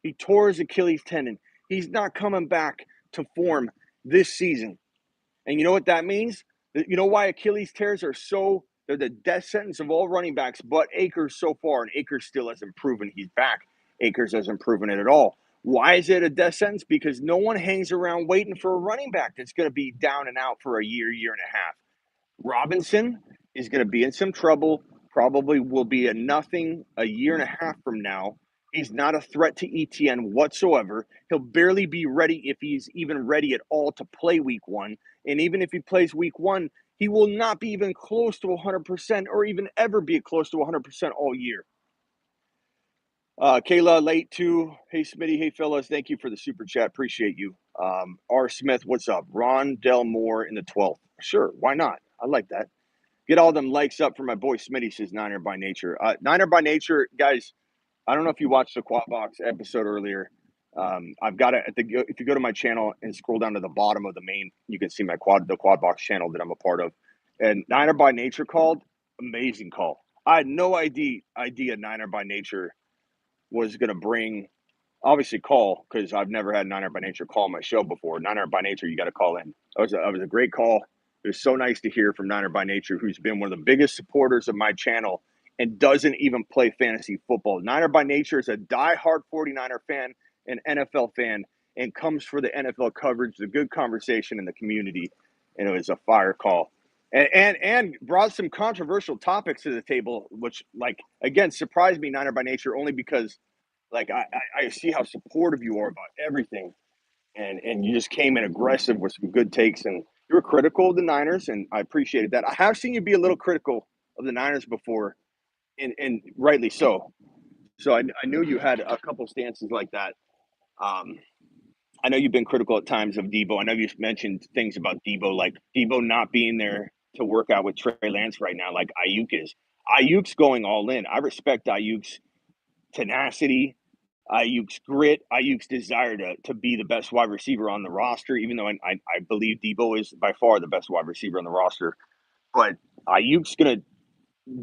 He tore his Achilles tendon. He's not coming back to form this season. And you know what that means? You know why Achilles tears are so, they're the death sentence of all running backs, but Akers so far, and Akers still hasn't proven he's back. Akers hasn't proven it at all. Why is it a death sentence? Because no one hangs around waiting for a running back that's going to be down and out for a year, year and a half. Robinson is going to be in some trouble, probably will be a nothing a year and a half from now. He's not a threat to ETN whatsoever. He'll barely be ready, if he's even ready at all, to play week one. And even if he plays week one, he will not be even close to 100% or even ever be close to 100% all year. Kayla, late too. Hey, Smitty. Hey, fellas. Thank you for the super chat. Appreciate you. R. Smith, what's up? Ron Del Moore in the 12th. Sure, why not? I like that. Get all them likes up for my boy Smitty, says Niner by Nature. Niner by Nature, guys, I don't know if you watched the Quad Box episode earlier. I've got it. If you go to my channel and scroll down to the bottom of the main, you can see the Quad Box channel that I'm a part of. And Niner by Nature called, amazing call. I had no idea Niner by Nature was going to bring, obviously call, because I've never had Niner by Nature call my show before. Niner by Nature, you got to call in. That was a great call. It was so nice to hear from Niner by Nature, who's been one of the biggest supporters of my channel and doesn't even play fantasy football. Niner by Nature is a diehard 49er fan, an NFL fan, and comes for the NFL coverage, the good conversation in the community. And it was a fire call. And brought some controversial topics to the table, which, like, again, surprised me, Niner by Nature, only because, like, I see how supportive you are about everything. And you just came in aggressive with some good takes, and you were critical of the Niners, and I appreciated that. I have seen you be a little critical of the Niners before, and rightly so. So I knew you had a couple stances like that. I know you've been critical at times of Debo. I know you've mentioned things about Debo, like Debo not being there to work out with Trey Lance right now, like Ayuk is. Ayuk's going all in. I respect Ayuk's tenacity, Ayuk's grit, Ayuk's desire to be the best wide receiver on the roster, even though I believe Debo is by far the best wide receiver on the roster. But Ayuk's going to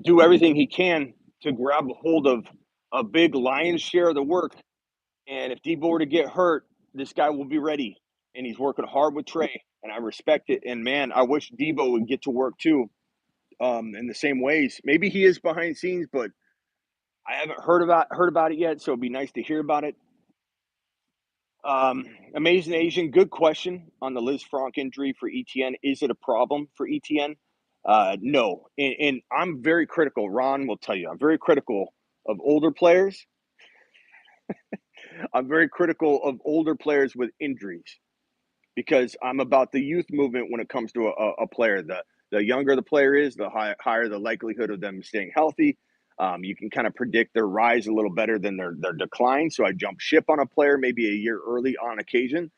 do everything he can to grab a hold of a big lion's share of the work. And if Debo were to get hurt, this guy will be ready. And he's working hard with Trey, and I respect it. And, man, I wish Debo would get to work too in the same ways. Maybe he is behind scenes, but I haven't heard about it yet, so it'd be nice to hear about it. Amazing Asian, good question on the Liz Frank injury for ETN. Is it a problem for ETN? No, and I'm very critical. Ron will tell you, I'm very critical of older players. I'm very critical of older players with injuries because I'm about the youth movement when it comes to a player. The younger the player is, the higher the likelihood of them staying healthy. You can kind of predict their rise a little better than their decline. So I jump ship on a player maybe a year early on occasion.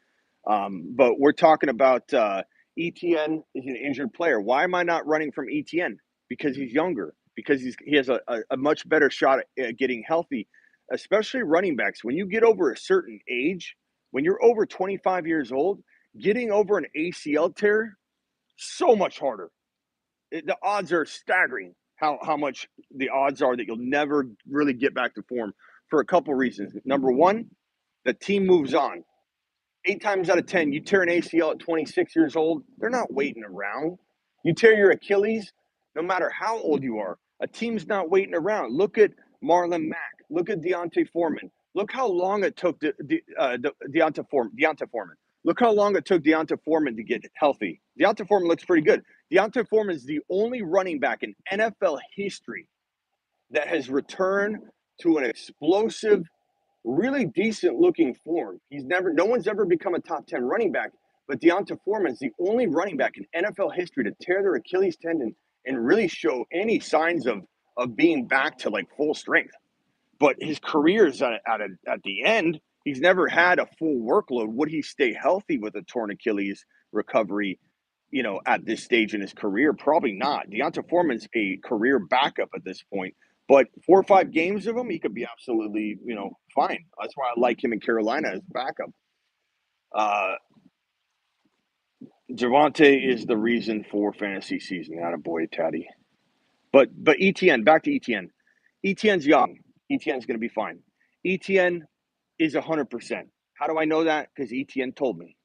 But we're talking about ETN is an injured player. Why am I not running from ETN? Because he's younger, because he has a much better shot at getting healthy, especially running backs. When you get over a certain age, when you're over 25 years old, getting over an ACL tear, so much harder. The odds are staggering how much the odds are that you'll never really get back to form for a couple reasons. Number one, the team moves on. 8 times out of 10, you tear an ACL at 26 years old, they're not waiting around. You tear your Achilles, no matter how old you are. A team's not waiting around. Look at Marlon Mack. Look at Deontay Foreman. Look how long it took Deontay Foreman. Look how long it took Deontay Foreman to get healthy. Deontay Foreman looks pretty good. Deontay Foreman is the only running back in NFL history that has returned to an explosive, really decent looking form. No one's ever become a top 10 running back, but Deontay Foreman is the only running back in NFL history to tear their Achilles tendon and really show any signs of being back to like full strength. But his career is at the end. He's never had a full workload. Would he stay healthy with a torn Achilles recovery, at this stage in his career? Probably not. Deontay Foreman's a career backup at this point. But 4 or 5 games of him, he could be absolutely, fine. That's why I like him in Carolina as backup. Javonte is the reason for fantasy season. Attaboy, Taddy. But ETN, back to ETN. ETN's young. ETN's going to be fine. ETN is 100%. How do I know that? Because ETN told me.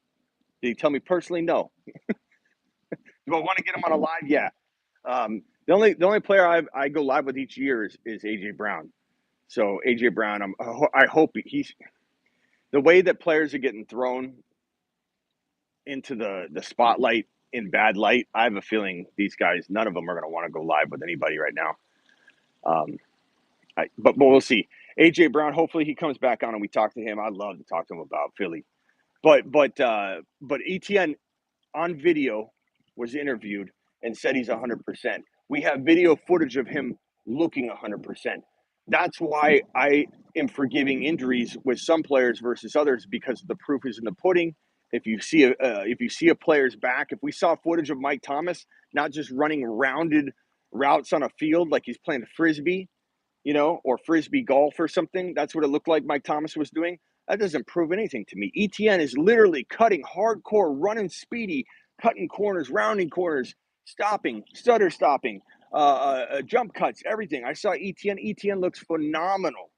Did he tell me personally? No. Do I want to get him on a live? Yeah. The only player I go live with each year is AJ Brown. So AJ Brown, I hope he's the way that players are getting thrown into the spotlight in bad light. I have a feeling these guys, none of them are going to want to go live with anybody right now. But we'll see. AJ Brown, hopefully he comes back on and we talk to him. I'd love to talk to him about Philly. But ETN on video was interviewed and said he's 100%. We have video footage of him looking 100%. That's why I am forgiving injuries with some players versus others, because the proof is in the pudding. If you see a player's back, if we saw footage of Mike Thomas not just running rounded routes on a field like he's playing frisbee, or frisbee golf or something, that's what it looked like Mike Thomas was doing. That doesn't prove anything to me. ETN is literally cutting hardcore, running speedy, cutting corners, rounding corners, stopping, stutter stopping, jump cuts, everything. I saw ETN. ETN looks phenomenal.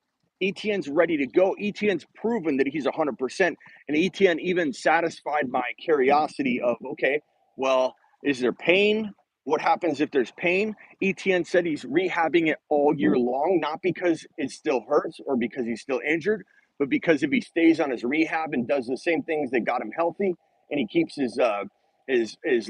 ETN's ready to go. ETN's proven that he's 100%. And ETN even satisfied my curiosity of, okay, well, is there pain? What happens if there's pain? ETN said he's rehabbing it all year long, not because it still hurts or because he's still injured, but because if he stays on his rehab and does the same things that got him healthy, and he keeps his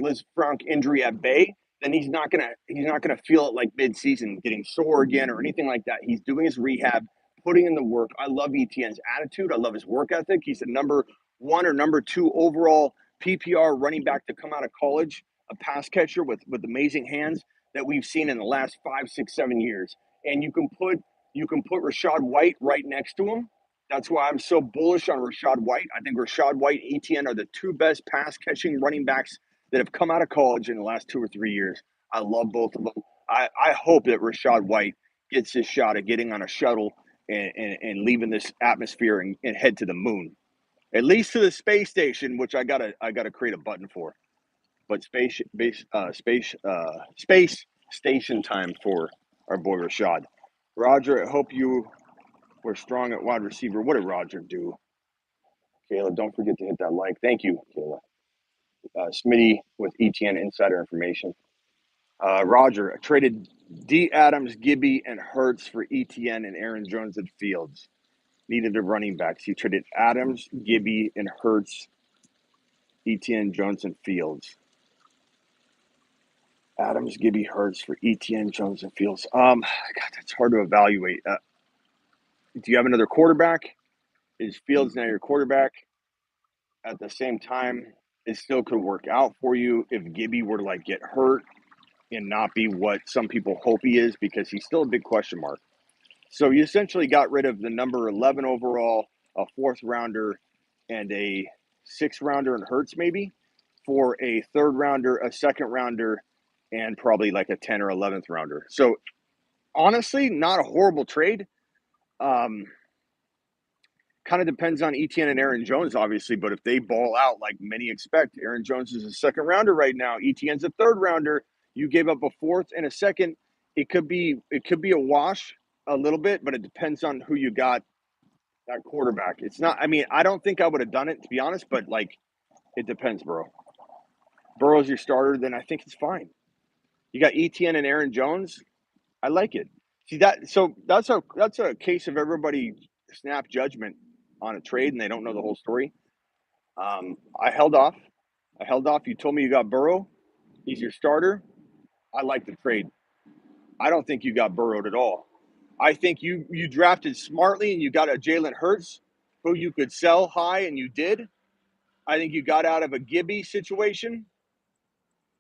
Liz Frank injury at bay, then he's not gonna feel it like mid-season getting sore again or anything like that. He's doing his rehab, putting in the work. I love ETN's attitude. I love his work ethic. He's the number 1 or number 2 overall PPR running back to come out of college, a pass catcher with amazing hands that we've seen in the last 5, 6, 7 years. And you can put Rachaad White right next to him. That's why I'm so bullish on Rachaad White. I think Rachaad White and ETN are the 2 best pass catching running backs that have come out of college in the last 2 or 3 years. I love both of them. I hope that Rachaad White gets his shot at getting on a shuttle and leaving this atmosphere and head to the moon, at least to the space station, which I gotta create a button for. But space station time for our boy Rachaad. Roger, I hope you were strong at wide receiver. What did Roger do? Kayla, don't forget to hit that like. Thank you, Kayla. Smitty with ETN insider information. Roger traded D. Adams, Gibby, and Hurts for ETN and Aaron Jones and Fields. Needed the running backs. He traded Adams, Gibby, and Hurts, ETN, Jones, and Fields. Adams, Gibby, Hurts for ETN, Jones, and Fields. God, that's hard to evaluate. Do you have another quarterback? Is Fields now your quarterback? At the same time, it still could work out for you if Gibby were to get hurt and not be what some people hope he is, because he's still a big question mark. So you essentially got rid of the number 11 overall, a 4th rounder, and a 6th rounder in Hurts maybe, for a 3rd rounder, a 2nd rounder, and probably a 10 or 11th rounder. So honestly, not a horrible trade. Kind of depends on ETN and Aaron Jones, obviously, but if they ball out like many expect, Aaron Jones is a 2nd rounder right now. ETN's a 3rd rounder. You gave up a 4th and a 2nd. It could be a wash a little bit, but it depends on who you got at quarterback. It's not. I mean, I don't think I would have done it, to be honest, but it depends, bro. Burrow's your starter, then I think it's fine. You got ETN and Aaron Jones. I like it. See that? So that's a case of everybody snap judgment on a trade and they don't know the whole story. I held off. I held off. You told me you got Burrow. He's your starter. I like the trade. I don't think you got burrowed at all. I think you drafted smartly and you got a Jalen Hurts who you could sell high and you did. I think you got out of a Gibby situation.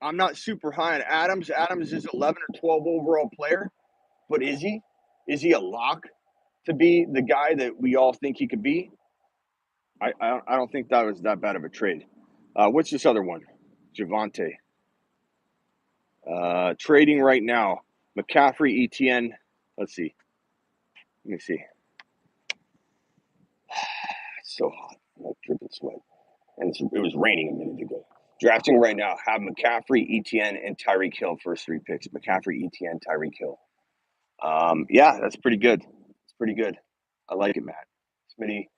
I'm not super high on Adams. Adams is 11 or 12 overall player, but is he? Is he a lock to be the guy that we all think he could be? I don't think that was that bad of a trade. What's this other one? Javante. Trading right now. McCaffrey, ETN. Let's see. Let me see. It's so hot. I'm like dripping sweat. And it was raining a minute ago. Drafting right now. Have McCaffrey, ETN, and Tyreek Hill first 3 picks. McCaffrey, ETN, Tyreek Hill. Yeah, that's pretty good. It's pretty good. I like it, Matt. Smitty,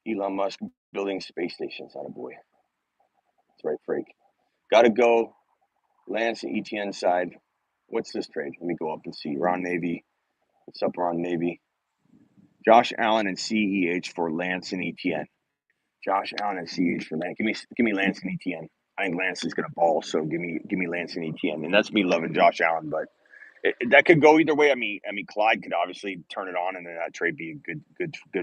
Elon Musk building space stations. On a boy. That's right, Frank. Got to go. Lance and ETN side. What's this trade? Let me go up and see. Ron Navy. What's up, Ron Navy? Josh Allen and CEH for Lance and ETN. Josh Allen and CEH for Lance. Give me Lance and ETN. I think Lance is going to ball, so give me Lance and ETN. And that's me loving Josh Allen, but that could go either way. I mean, Clyde could obviously turn it on, and then that trade be good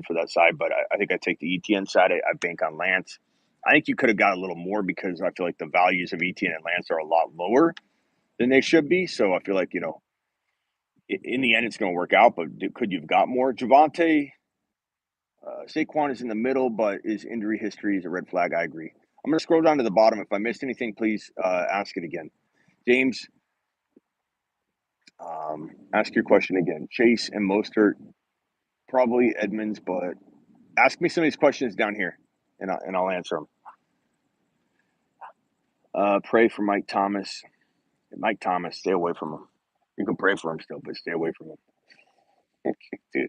for that side. But I think I take the ETN side. I bank on Lance. I think you could have got a little more because I feel like the values of ETN and Lance are a lot lower than they should be. So I feel like in the end it's going to work out. But could you have got more? Javante, Saquon is in the middle, but his injury history is a red flag. I agree. I'm going to scroll down to the bottom. If I missed anything, please ask it again. James, ask your question again. Chase and Mostert, probably Edmonds, but ask me some of these questions down here, and I'll answer them. Pray for Mike Thomas. Mike Thomas, stay away from him. You can pray for him still, but stay away from him.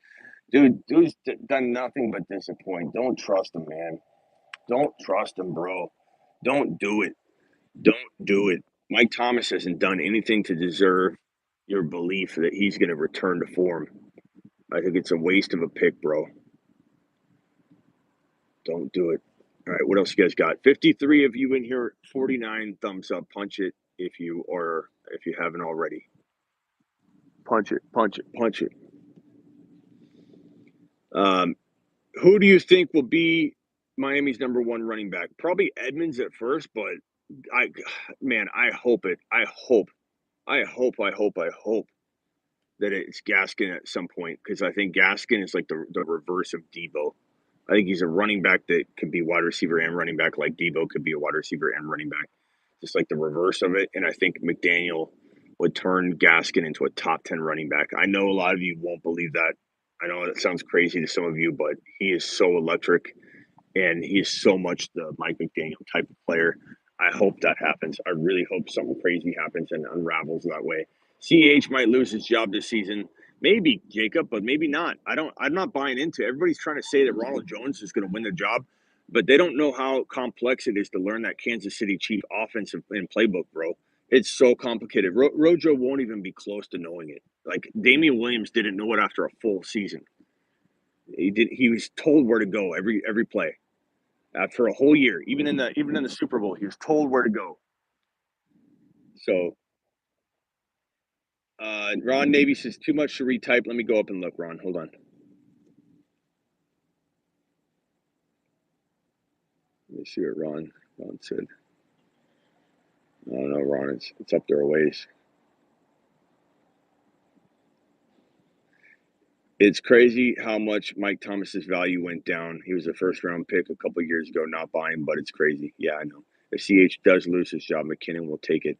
Dude's done nothing but disappoint. Don't trust him, man. Don't trust him, bro. Don't do it. Don't do it. Mike Thomas hasn't done anything to deserve your belief that he's going to return to form. I think it's a waste of a pick, bro. Don't do it. All right, what else you guys got? 53 of you in here, 49 thumbs up. Punch it if you haven't already. Punch it, punch it, punch it. Who do you think will be Miami's number 1 running back? Probably Edmonds at first, but I hope it. I hope that it's Gaskin at some point because I think Gaskin is like the reverse of Debo. I think he's a running back that could be wide receiver and running back, like Debo could be a wide receiver and running back, just like the reverse of it. And I think McDaniel would turn Gaskin into a top 10 running back. I know a lot of you won't believe that. I know that sounds crazy to some of you, but he is so electric and he is so much the Mike McDaniel type of player. I hope that happens. I really hope something crazy happens and unravels that way. CH might lose his job this season. Maybe, Jacob, but maybe not. I'm not buying into it. Everybody's trying to say that Ronald Jones is going to win the job, but they don't know how complex it is to learn that Kansas City Chief offensive and playbook, bro. It's so complicated. Rojo won't even be close to knowing it. Like Damian Williams didn't know it after a full season. He was told where to go every play. For a whole year, even in the Super Bowl, he was told where to go. So, Ron Navy says too much to retype. Let me go up and look, Ron. Hold on. Let me see what Ron said. I don't know, Ron. It's up there a ways. It's crazy how much Mike Thomas's value went down. He was a first-round pick a couple years ago. Not buying, but it's crazy. Yeah, I know. If CH does lose his job, McKinnon will take it.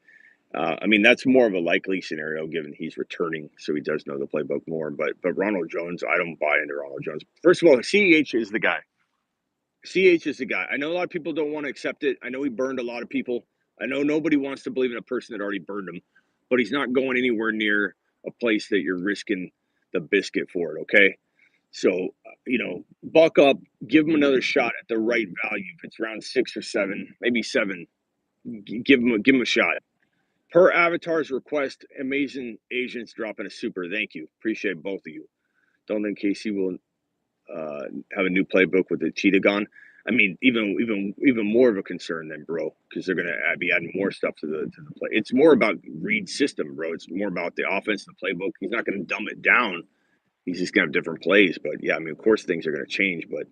That's more of a likely scenario given he's returning, so he does know the playbook more. But Ronald Jones, I don't buy into Ronald Jones. First of all, CH is the guy. CH is the guy. I know a lot of people don't want to accept it. I know he burned a lot of people. I know nobody wants to believe in a person that already burned him, but he's not going anywhere near a place that you're risking the biscuit for it, okay? So, buck up, give him another shot at the right value. If it's round 6 or 7, maybe 7, give him a shot. Per Avatar's request, amazing Asians dropping a super. Thank you. Appreciate both of you. Don't think KC will have a new playbook with the cheetah gone. I mean, even more of a concern than bro, because they're gonna be adding more stuff to the play. It's more about Reed's system, bro. It's more about the offense, the playbook. He's not gonna dumb it down. He's just gonna have different plays. But yeah, I mean, of course things are gonna change. But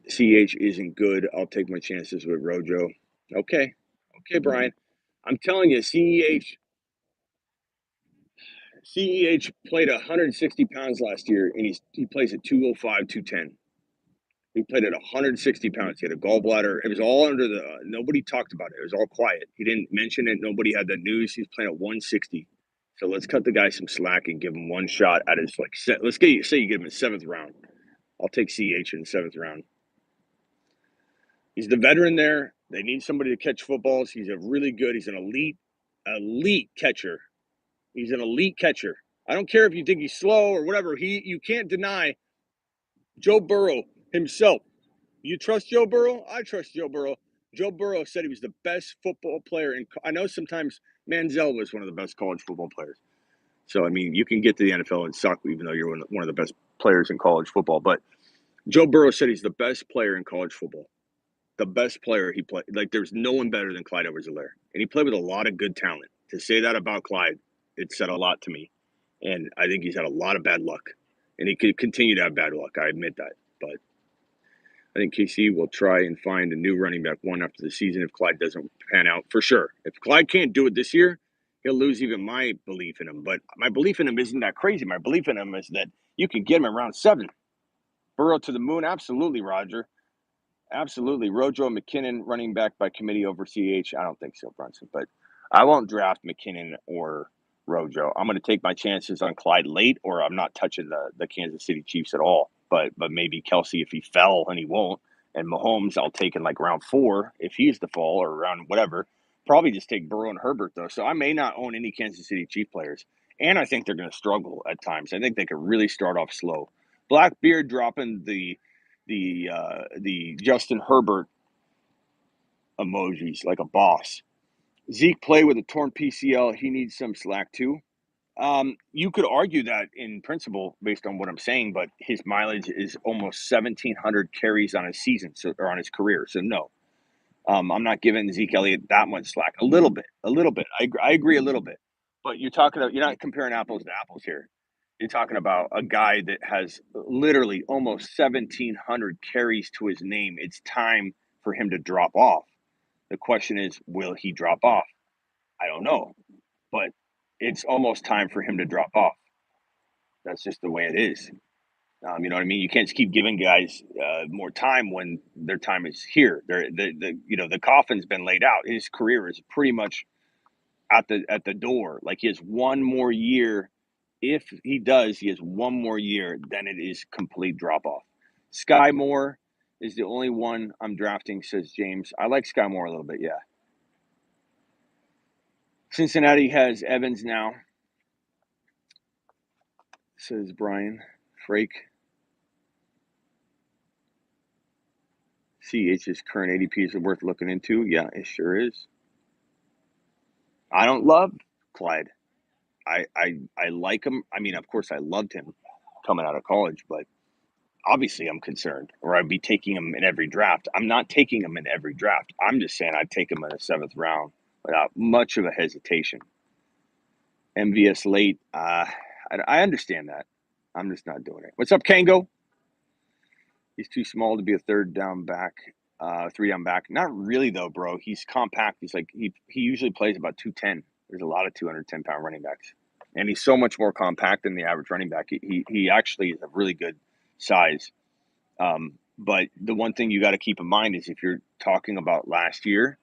CH isn't good. I'll take my chances with Rojo. Okay, Brian. I'm telling you, CEH played 160 pounds last year, and he plays at 205, 210. He played at 160 pounds. He had a gallbladder. It was all under the. Nobody talked about it. It was all quiet. He didn't mention it. Nobody had the news. He's playing at 160. So let's cut the guy some slack and give him one shot at his Let's say you give him a 7th round. I'll take CH in the 7th round. He's the veteran there. They need somebody to catch footballs. He's he's an elite catcher. He's an elite catcher. I don't care if you think he's slow or whatever. You can't deny Joe Burrow himself. You trust Joe Burrow? I trust Joe Burrow. Joe Burrow said he was the best football player. I know sometimes Manziel was one of the best college football players. So, I mean, you can get to the NFL and suck even though you're one of the best players in college football. But Joe Burrow said he's the best player in college football. The best player he played. Like, there's no one better than Clyde Edwards-Helaire. And he played with a lot of good talent. To say that about Clyde, it said a lot to me. And I think he's had a lot of bad luck. And he could continue to have bad luck. I admit that. But I think KC will try and find a new running back one after the season if Clyde doesn't pan out, for sure. If Clyde can't do it this year, he'll lose even my belief in him. But my belief in him isn't that crazy. My belief in him is that you can get him in round 7. Burrow to the moon, absolutely, Roger. Absolutely. Rojo McKinnon running back by committee over CH. I don't think so, Brunson. But I won't draft McKinnon or Rojo. I'm going to take my chances on Clyde late, or I'm not touching the Kansas City Chiefs at all. But maybe Kelsey if he fell, and he won't. And Mahomes, I'll take in like round 4 if he's the fall, or round whatever. Probably just take Burrow and Herbert, though. So I may not own any Kansas City Chief players. And I think they're going to struggle at times. I think they could really start off slow. Blackbeard dropping the Justin Herbert emojis like a boss. Zeke play with a torn PCL. He needs some slack too. You could argue that in principle based on what I'm saying, but his mileage is almost 1,700 carries on his season, or on his career. So no, I'm not giving Zeke Elliott that much slack. A little bit. I agree a little bit, but you're not comparing apples to apples here. You're talking about a guy that has literally almost 1,700 carries to his name. It's time for him to drop off. The question is, will he drop off? I don't know, but it's almost time for him to drop off. That's just the way it is. You know what I mean? You can't just keep giving guys more time when their time is here. The coffin's been laid out. His career is pretty much at the door. Like he has one more year. If he does, he has one more year. Then it is complete drop off. Skye Moore is the only one I'm drafting, says James. I like Skye Moore a little bit, yeah. Cincinnati has Evans now, says Brian Frake. CH's current ADP is worth looking into. Yeah, it sure is. I don't love Clyde. I like him. I mean, of course, I loved him coming out of college, but obviously I'm concerned, or I'd be taking him in every draft. I'm not taking him in every draft. I'm just saying I'd take him in the 7th round without much of a hesitation. MVS late. I understand that. I'm just not doing it. What's up, Kango? He's too small to be a 3rd down back, 3 down back. Not really though, bro. He's compact. He's like he usually plays about 210. There's a lot of 210-pound running backs, and he's so much more compact than the average running back. He actually is a really good size. But the one thing you got to keep in mind is if you're talking about last year,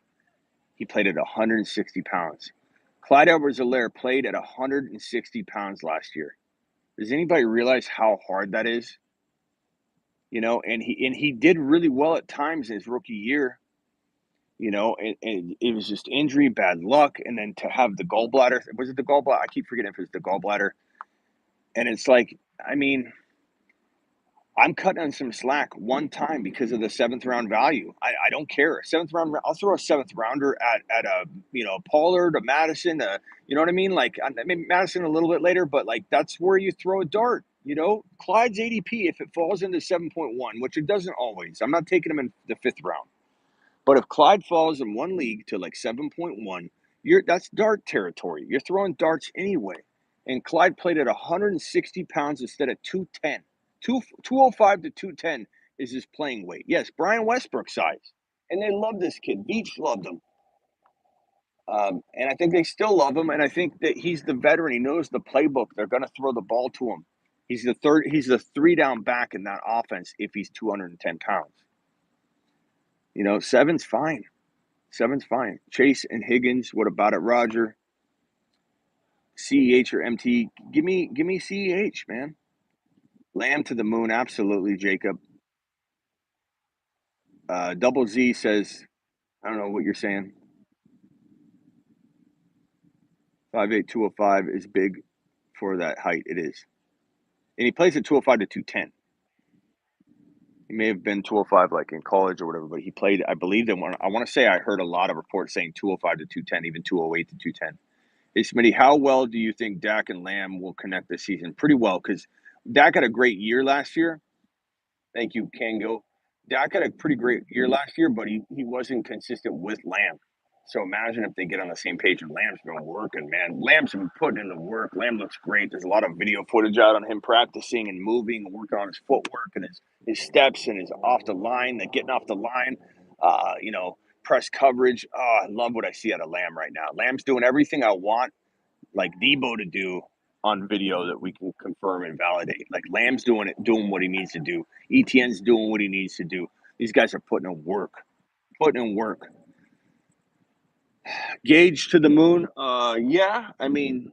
he played at 160 pounds. Clyde Edwards-Helaire played at 160 pounds last year. Does anybody realize how hard that is? You know, and he did really well at times in his rookie year. You know, and it was just injury, bad luck, and then to have the gallbladder. Was it the gallbladder? I keep forgetting if it was the gallbladder. And it's like, I mean, I'm cutting on some slack one time because of the seventh round value. I don't care. Seventh round, I'll throw a seventh rounder at a Pollard, a Madison, you know what I mean? Like maybe Madison a little bit later, but like that's where you throw a dart. Clyde's ADP if it falls into 7.1, which it doesn't always. I'm not taking him in the fifth round, but if Clyde falls in one league to like 7.1, that's dart territory. You're throwing darts anyway. And Clyde played at 160 pounds instead of 210. 205 to 210 is his playing weight. Yes, Brian Westbrook size. And they love this kid. Beach loved him. And I think they still love him. And I think that he's the veteran. He knows the playbook. They're going to throw the ball to him. He's the three down back in that offense if he's 210 pounds. Seven's fine. Seven's fine. Chase and Higgins. What about it, Roger? CEH or MT? Give me CEH, man. Lamb to the moon, absolutely, Jacob. Double Z says, I don't know what you're saying. 5'8", 205 is big for that height. It is. And he plays at 205 to 210. He may have been 205 like in college or whatever, but he played, I believe, I want to say I heard a lot of reports saying 205 to 210, even 208 to 210. Hey, Smitty, how well do you think Dak and Lamb will connect this season? Pretty well, because Dak had a great year last year. Thank you, Kango. Dak had a pretty great year last year, but he wasn't consistent with Lamb. So imagine if they get on the same page and Lamb's been working, man. Lamb's been putting in the work. Lamb looks great. There's a lot of video footage out on him practicing and moving and working on his footwork and his steps and his off the line, the getting off the line, press coverage. Oh, I love what I see out of Lamb right now. Lamb's doing everything I want, like Debo, to do on video that we can confirm and validate. Like Lamb's doing what he needs to do. ETN's doing what he needs to do. These guys are putting in work. Gauge to the moon. Yeah. I mean,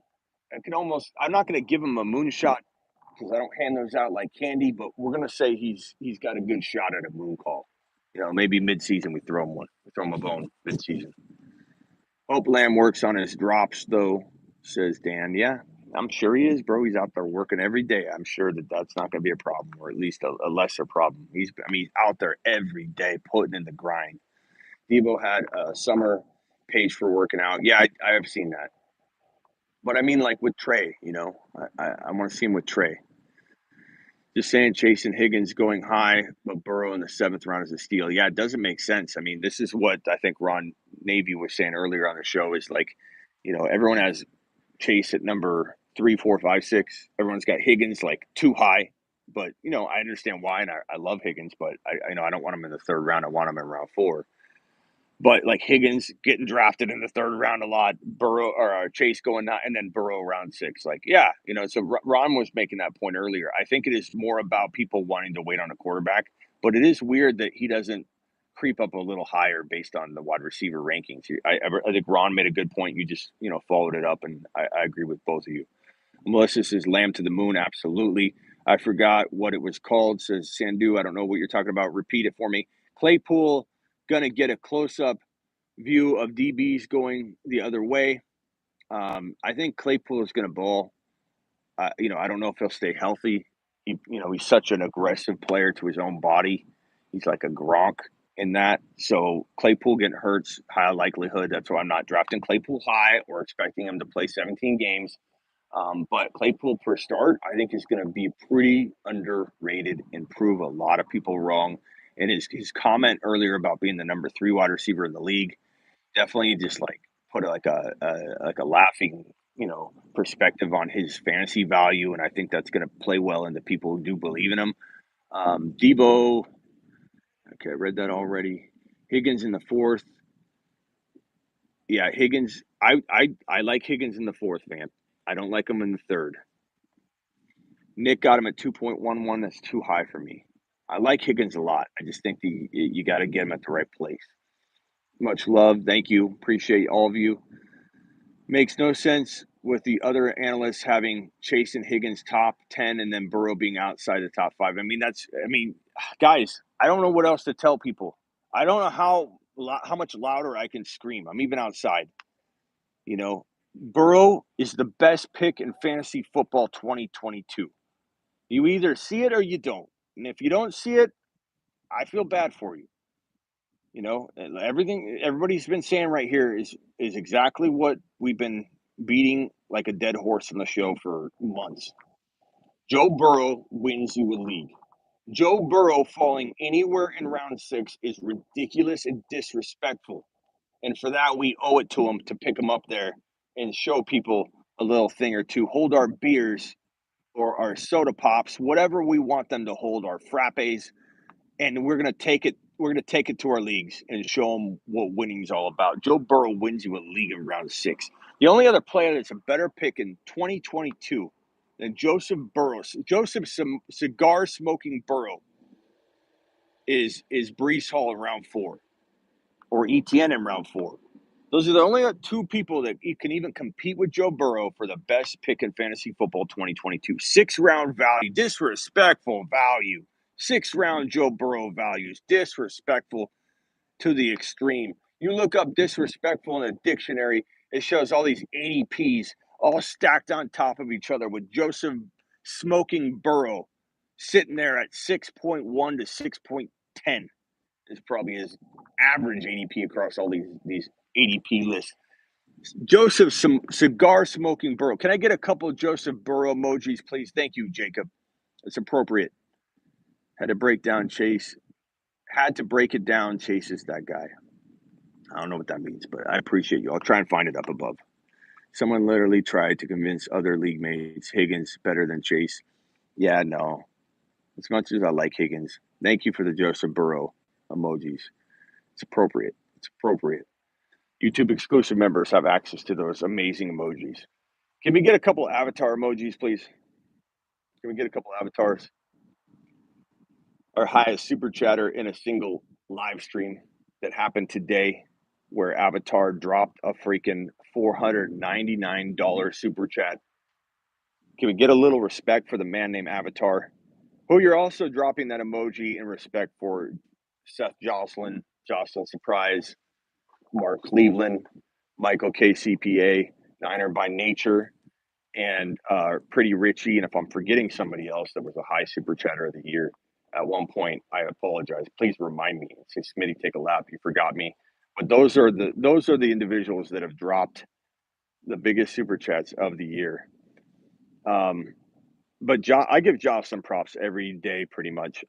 I'm not going to give him a moonshot because I don't hand those out like candy, but we're going to say he's got a good shot at a moon call. Maybe midseason we throw him one. We throw him a bone midseason. Hope Lamb works on his drops though, says Dan. Yeah, I'm sure he is, bro. He's out there working every day. I'm sure that's not going to be a problem, or at least a lesser problem. He's out there every day putting in the grind. Debo had a summer page for working out. Yeah, I have seen that. But I mean, like with Trey, I want to see him with Trey. Just saying, Chase and Higgins going high, but Burrow in the seventh round is a steal. Yeah, it doesn't make sense. I mean, this is what I think Ron Navy was saying earlier on the show is like, everyone has Chase at number 3, 4, 5, 6. Everyone's got Higgins like too high. But, I understand why, and I love Higgins, but I don't want him in the third round. I want him in round 4. But like Higgins getting drafted in the third round a lot, Burrow or Chase going not, and then Burrow round 6. Like, yeah, so Ron was making that point earlier. I think it is more about people wanting to wait on a quarterback, but it is weird that he doesn't creep up a little higher based on the wide receiver rankings. I think Ron made a good point. You just, followed it up, and I agree with both of you. Melissa says Lamb to the moon. Absolutely. I forgot what it was called, says Sandu. I don't know what you're talking about. Repeat it for me. Claypool going to get a close-up view of DBs going the other way. I think Claypool is going to ball. I don't know if he'll stay healthy. He's such an aggressive player to his own body. He's like a Gronk in that. So Claypool getting hurt's high likelihood. That's why I'm not drafting Claypool high or expecting him to play 17 games. But Claypool per start, I think is going to be pretty underrated and prove a lot of people wrong. And his comment earlier about being the number 3 wide receiver in the league definitely just like put like a laughing perspective on his fantasy value, and I think that's going to play well into people who do believe in him. Debo, okay, I read that already. Higgins in the 4th. Yeah, Higgins. I like Higgins in the 4th, man. I don't like him in the 3rd. Nick got him at 2.11. That's too high for me. I like Higgins a lot. I just think you got to get him at the right place. Much love. Thank you. Appreciate all of you. Makes no sense with the other analysts having Chase and Higgins top 10 and then Burrow being outside the top 5. Guys, I don't know what else to tell people. I don't know how much louder I can scream. I'm even outside. Burrow is the best pick in fantasy football 2022. You either see it or you don't. And if you don't see it, I feel bad for you. Everything everybody's been saying right here is exactly what we've been beating like a dead horse on the show for months. Joe Burrow wins you a league. Joe Burrow falling anywhere in round 6 is ridiculous and disrespectful. And for that, we owe it to him to pick him up there and show people a little thing or two. Hold our beers or our soda pops, whatever we want them to hold, our frappes, and we're gonna take it. We're gonna take it to our leagues and show them what winning's all about. Joe Burrow wins you a league in round 6. The only other player that's a better pick in 2022 than Joseph Burrows, cigar smoking Burrow, is Brees Hall in round 4 or ETN in round 4. Those are the only two people that can even compete with Joe Burrow for the best pick in fantasy football 2022. 6-round value, disrespectful value. 6-round Joe Burrow values, disrespectful to the extreme. You look up disrespectful in a dictionary, it shows all these ADPs all stacked on top of each other with Joseph Smoking Burrow sitting there at 6.1 to 6.10 is probably his average ADP across all these ADP lists. Joseph, some cigar smoking Burrow. Can I get a couple of Joseph Burrow emojis, please? Thank you, Jacob. It's appropriate. Had to break down Chase. Had to break it down. Chase is that guy. I don't know what that means, but I appreciate you. I'll try and find it up above. Someone literally tried to convince other league mates Higgins better than Chase. Yeah, no. As much as I like Higgins, thank you for the Joseph Burrow emojis. It's appropriate. It's appropriate. YouTube exclusive members have access to those amazing emojis. Can we get a couple avatar emojis, please? Can we get a couple avatars? Our highest super chatter in a single live stream that happened today, where Avatar dropped a freaking $499 super chat. Can we get a little respect for the man named Avatar? Who you're also dropping that emoji in respect for Seth Jocelyn Surprise, Mark Cleveland, Michael KCPA, Niner by Nature, and Pretty Richie. And if I'm forgetting somebody else that was a high super chatter of the year at one point, I apologize. Please remind me. Say, Smitty, take a lap. You forgot me. But those are the individuals that have dropped the biggest super chats of the year. But I give Jocelyn props every day, pretty much.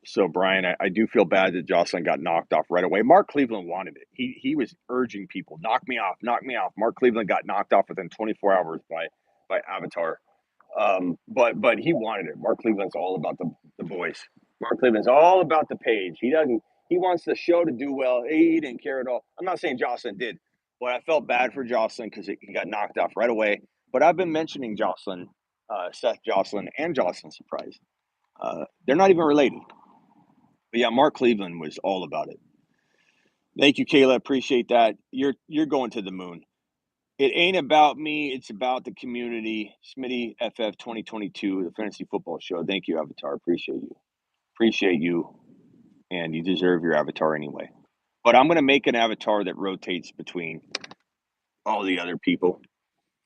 So Brian, I do feel bad that Jocelyn got knocked off right away. Mark Cleveland wanted it. He was urging people, knock me off, knock me off. Mark Cleveland got knocked off within 24 hours by Avatar. But he wanted it. Mark Cleveland's all about the boys. Mark Cleveland's all about the page. He wants the show to do well. He didn't care at all. I'm not saying Jocelyn did, but I felt bad for Jocelyn because he got knocked off right away. But I've been mentioning Jocelyn, Seth Jocelyn, and Jocelyn Surprise. They're not even related. But yeah, Mark Cleveland was all about it. Thank you, Kayla. Appreciate that. You're going to the moon. It ain't about me. It's about the community. Smitty FF 2022, the fantasy football show. Thank you, Avatar. Appreciate you. Appreciate you. And you deserve your avatar anyway. But I'm going to make an avatar that rotates between all the other people.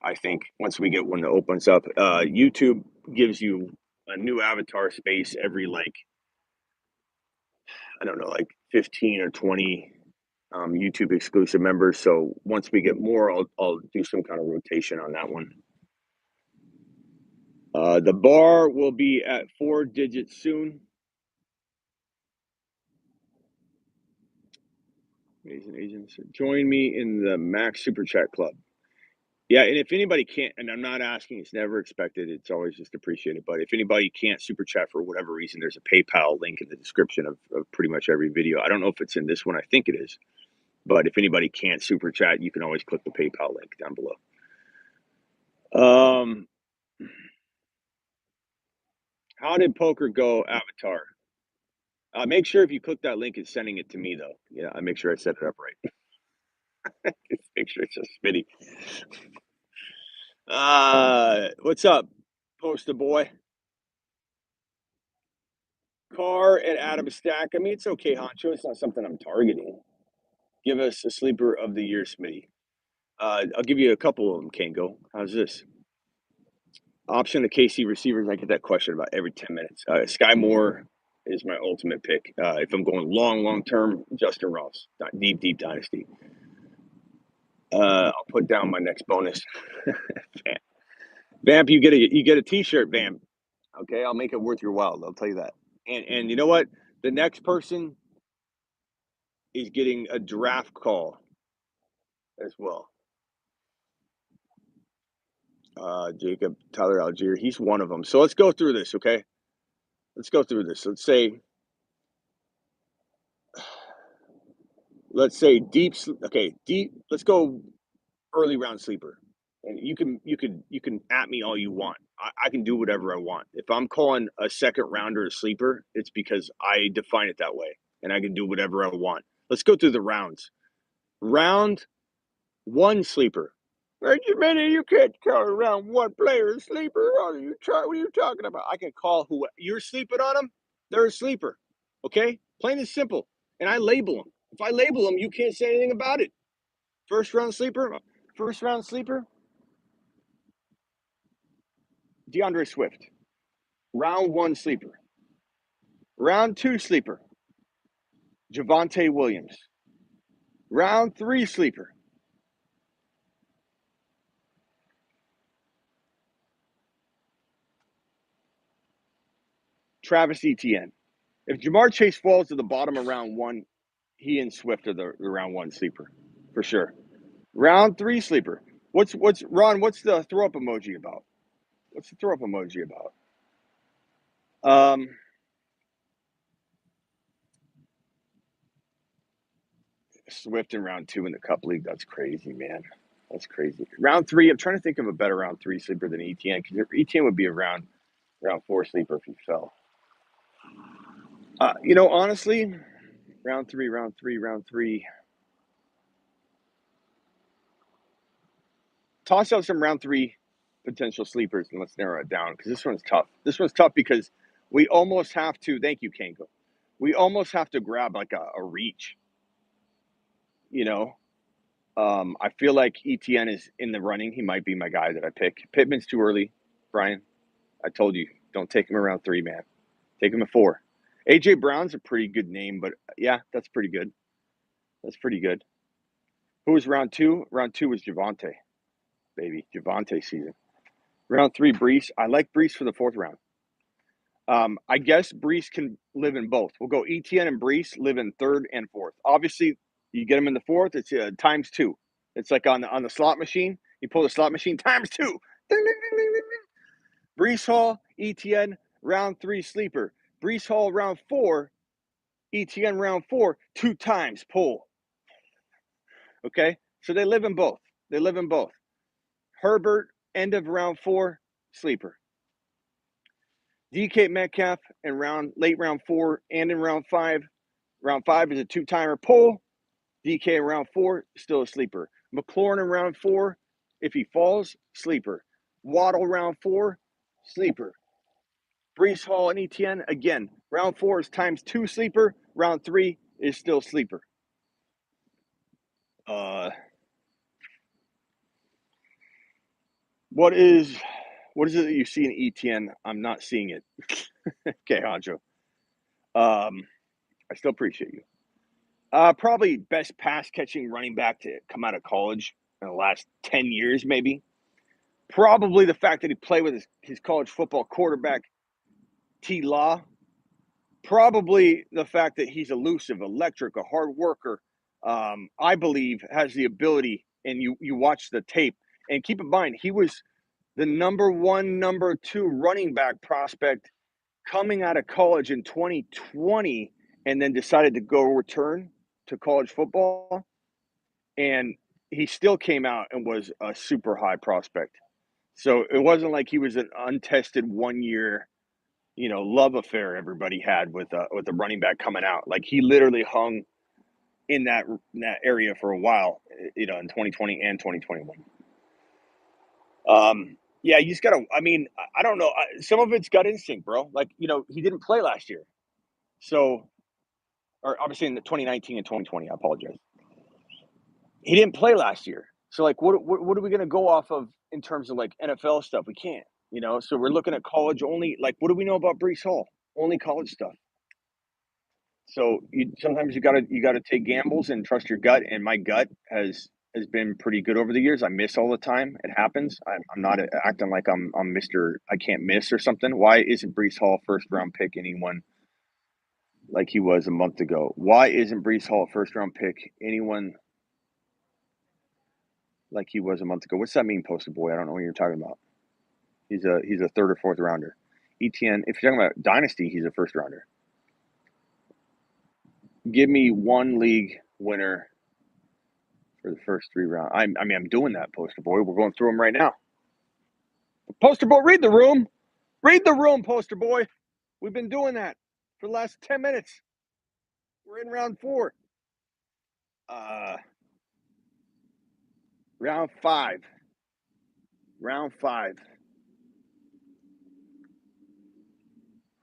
I think once we get one that opens up, YouTube gives you a new avatar space every I don't know, 15 or 20 YouTube exclusive members. So once we get more, I'll do some kind of rotation on that one. The bar will be at 4 digits soon. Amazing agents. Join me in the Max Super Chat Club. Yeah, and if anybody can't, and I'm not asking, it's never expected, it's always just appreciated. But if anybody can't super chat for whatever reason, there's a PayPal link in the description of pretty much every video. I don't know if it's in this one, I think it is. But if anybody can't super chat, you can always click the PayPal link down below. How did poker go, Avatar? Make sure if you click that link, it's sending it to me, though. Yeah, I make sure I set it up right. Make sure it's just Smitty. What's up, poster boy? Carr and Adam Stack. I mean, it's okay, Honcho. It's not something I'm targeting. Give us a sleeper of the year, Smitty. I'll give you a couple of them, Kango. How's this? Option the KC receivers. I get that question about every 10 minutes. Skye Moore, is my ultimate pick. If I'm going long term, Justin Ross, deep dynasty. I'll put down my next bonus. Vamp, you get a T-shirt, Vamp. Okay, I'll make it worth your while. I'll tell you that. And you know what? The next person is getting a draft call as well. Jacob Tyler Algier, he's one of them. So let's go through this, okay? Let's go through this. Let's say deep. Okay, deep. Let's go early round sleeper. And you can at me all you want. I can do whatever I want. If I'm calling a second rounder a sleeper, it's because I define it that way, and I can do whatever I want. Let's go through the rounds. Round one sleeper. You can't call around one player a sleeper. What are you talking about? I can call who you're sleeping on them. They're a sleeper. Okay, plain and simple. And I label them. If I label them, you can't say anything about it. First round sleeper. DeAndre Swift. Round one sleeper. Round two sleeper. Javonte Williams. Round three sleeper. Travis Etienne. If Jamar Chase falls to the bottom of round one, he and Swift are the round one sleeper for sure. Round three sleeper. What's Ron? What's the throw up emoji about? What's the throw up emoji about? Swift in round two in the Cup League. That's crazy, man. That's crazy. Round three. I'm trying to think of a better round three sleeper than Etienne because Etienne would be a round four sleeper if he fell. Honestly, round three. Toss out some round three potential sleepers and let's narrow it down because this one's tough. This one's tough because we almost have to. Thank you, Kanko. We almost have to grab like a reach. I feel like ETN is in the running. He might be my guy that I pick. Pittman's too early, Brian. I told you, don't take him around three, man. Take him at four. AJ Brown's a pretty good name, but yeah, that's pretty good. That's pretty good. Who was round two? Round two was Javonte, baby. Javonte season. Round three, Brees. I like Brees for the fourth round. I guess Brees can live in both. We'll go ETN and Brees live in third and fourth. Obviously, you get them in the fourth, it's times two. It's like on the slot machine. You pull the slot machine times two. Ding, ding, ding, ding, ding. Brees Hall, ETN, round three sleeper. Brees Hall, round four. ETN, round four. Two times pull. Okay, so they live in both. Herbert, end of round four, sleeper. DK Metcalf in late round four and in round five. Round five is a two-timer pull. DK in round four, still a sleeper. McLaurin in round four, if he falls, sleeper. Waddle round four, sleeper. Brees Hall and ETN, again, round four is times two sleeper. Round three is still sleeper. What is it that you see in ETN? I'm not seeing it. Okay, Honcho. I still appreciate you. Probably best pass catching running back to come out of college in the last 10 years, maybe. Probably the fact that he played with his college football quarterback, T. Law. Probably the fact that he's elusive, electric, a hard worker. I believe has the ability, and you watch the tape, and keep in mind, he was the number one, number two running back prospect coming out of college in 2020 and then decided to go return to college football. And he still came out and was a super high prospect. So it wasn't like he was an untested 1 year, love affair everybody had with a running back coming out. Like he literally hung in that area for a while, in 2020 and 2021. Yeah, you just gotta. I mean, I don't know. Some of it's gut instinct, bro. Like he didn't play last year, so or obviously in the 2019 and 2020. I apologize. He didn't play last year, so like, what are we gonna go off of in terms of like NFL stuff? We can't, So we're looking at college only. Like, what do we know about Brees Hall? Only college stuff. So sometimes you gotta take gambles and trust your gut. And my gut has been pretty good over the years. I miss all the time. It happens. I'm not acting like I'm Mister I can't miss or something. Why isn't Brees Hall first round pick anyone like he was a month ago? Why isn't Brees Hall first round pick anyone like he was a month ago? What's that mean, poster boy? I don't know what you're talking about. He's a third or fourth rounder. ETN. If you're talking about dynasty, he's a first rounder. Give me one league winner for the first 3 rounds. I mean, I'm doing that, poster boy. We're going through them right now. Poster boy, read the room. Read the room, poster boy. We've been doing that for the last 10 minutes. We're in round 4. Uh, round 5. Round 5.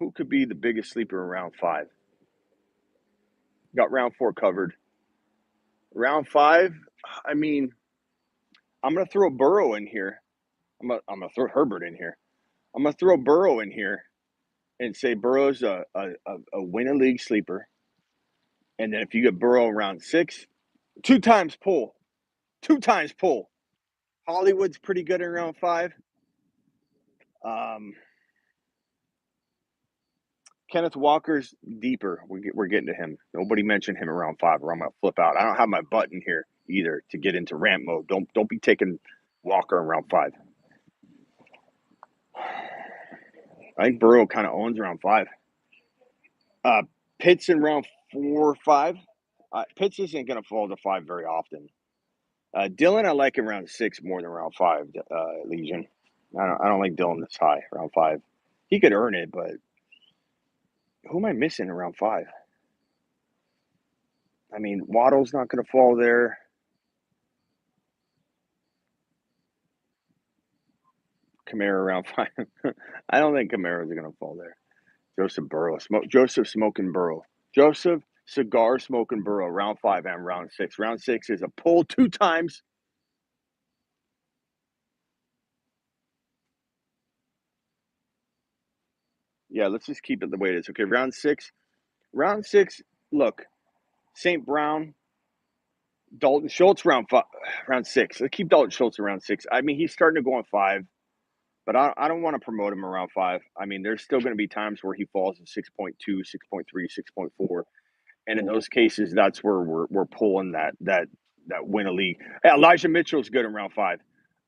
Who could be the biggest sleeper in round 5? Got round 4 covered. Round 5, I mean, I'm going to throw Burrow in here. I'm going to throw Herbert in here. I'm going to throw Burrow in here and say Burrow's a win a league sleeper. And then if you get Burrow around 6, 2 times pull. 2 times pull. Hollywood's pretty good in round 5. Kenneth Walker's deeper. We're getting to him. Nobody mentioned him around 5, or I'm gonna flip out. I don't have my button here either to get into rant mode. Don't be taking Walker in round 5. I think Burrow kind of owns round 5. Pitts in round 4 or 5. Pitts isn't gonna fall to 5 very often. Dylan, I like in round 6 more than round 5. Legion. I don't like Dylan this high round 5. He could earn it, but who am I missing in round 5? I mean, Waddle's not going to fall there. Kamara around 5. I don't think Kamara's going to fall there. Joseph Smoking Burrow. Joseph Cigar Smoking Burrow, round 5 and round 6. Round 6 is a pull 2 times. Yeah, let's just keep it the way it is. Okay, round 6. Round 6, look, St. Brown, Dalton Schultz, round 6. Let's keep Dalton Schultz around 6. I mean, he's starting to go on 5. But I don't want to promote him around 5. I mean, there's still going to be times where he falls at 6.2, 6.3, 6.4, and in those cases, that's where we're pulling that win a league. Hey, Elijah Mitchell's good in round 5.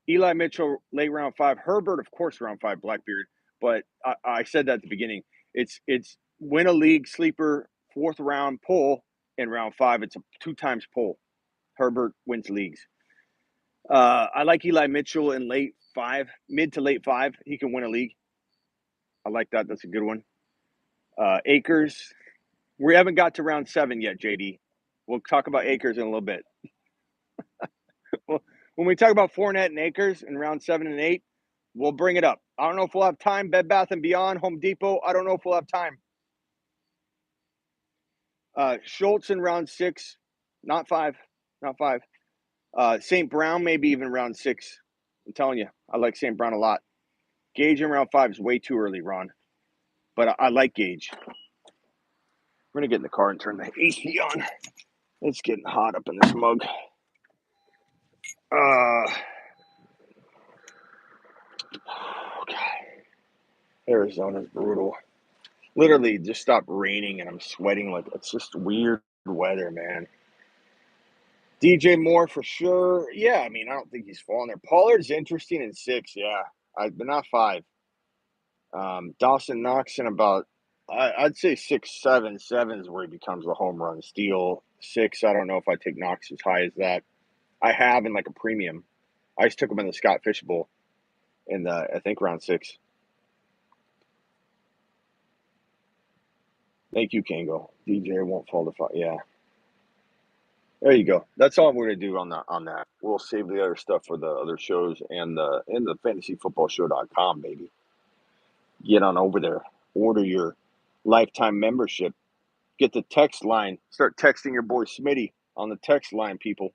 Eli Mitchell late round 5. Herbert, of course, round 5. Blackbeard. But I said that at the beginning. It's win a league sleeper 4th round pull in round 5. It's a 2 times pull. Herbert wins leagues. I like Eli Mitchell in late 5, mid to late 5. He can win a league. I like that. That's a good one. Akers. We haven't got to round 7 yet, JD. We'll talk about Akers in a little bit. Well, when we talk about Fournette and Akers in round 7 and 8, we'll bring it up. I don't know if we'll have time. Bed Bath & Beyond, Home Depot. I don't know if we'll have time. Schultz in round 6. Not 5. Not 5. St. Brown, maybe even round 6. I'm telling you, I like St. Brown a lot. Gage in round 5 is way too early, Ron. But I like Gage. We're going to get in the car and turn the AC on. It's getting hot up in this mug. God. Arizona's brutal. Literally just stopped raining and I'm sweating like it's just weird weather, man. DJ Moore for sure. Yeah, I mean, I don't think he's falling there. Pollard's interesting in 6, yeah. But not 5. Dawson Knox in about, I'd say 6, 7. 7 is where he becomes the home run steal. 6, I don't know if I take Knox as high as that. I have in like a premium. I just took him in the Scott Fish Bowl in the, I think, round 6. Thank you, Kango. DJ won't fall to 5. Yeah. There you go. That's all I'm going to do on that. We'll save the other stuff for the other shows and the fantasyfootballshow.com, baby. Get on over there. Order your lifetime membership. Get the text line. Start texting your boy Smitty on the text line, people.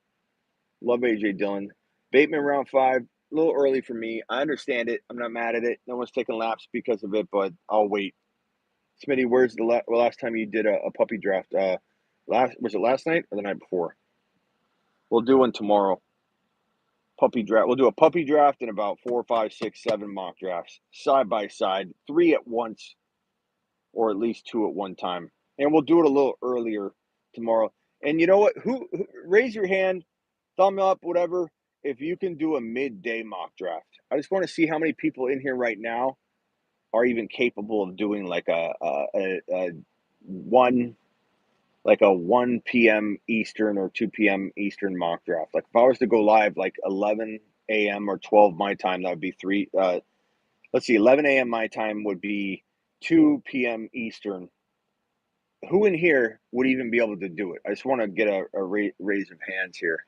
Love AJ Dillon. Bateman round 5. A little early for me. I understand it. I'm not mad at it. No one's taking laps because of it, but I'll wait. Smitty, where's the last time you did a puppy draft? Was it last night or the night before? We'll do one tomorrow. Puppy draft. We'll do a puppy draft and about 4, 5, 6, 7 mock drafts side by side, 3 at once, or at least 2 at one time. And we'll do it a little earlier tomorrow. And you know what? Who raise your hand, thumb up, whatever, if you can do a midday mock draft. I just want to see how many people in here right now are even capable of doing like a 1 p.m. Eastern or 2 p.m. Eastern mock draft. Like if I was to go live like 11 a.m. or 12 my time, that would be 3. Let's see, 11 a.m. my time would be 2 p.m. Eastern. Who in here would even be able to do it? I just want to get a raise of hands here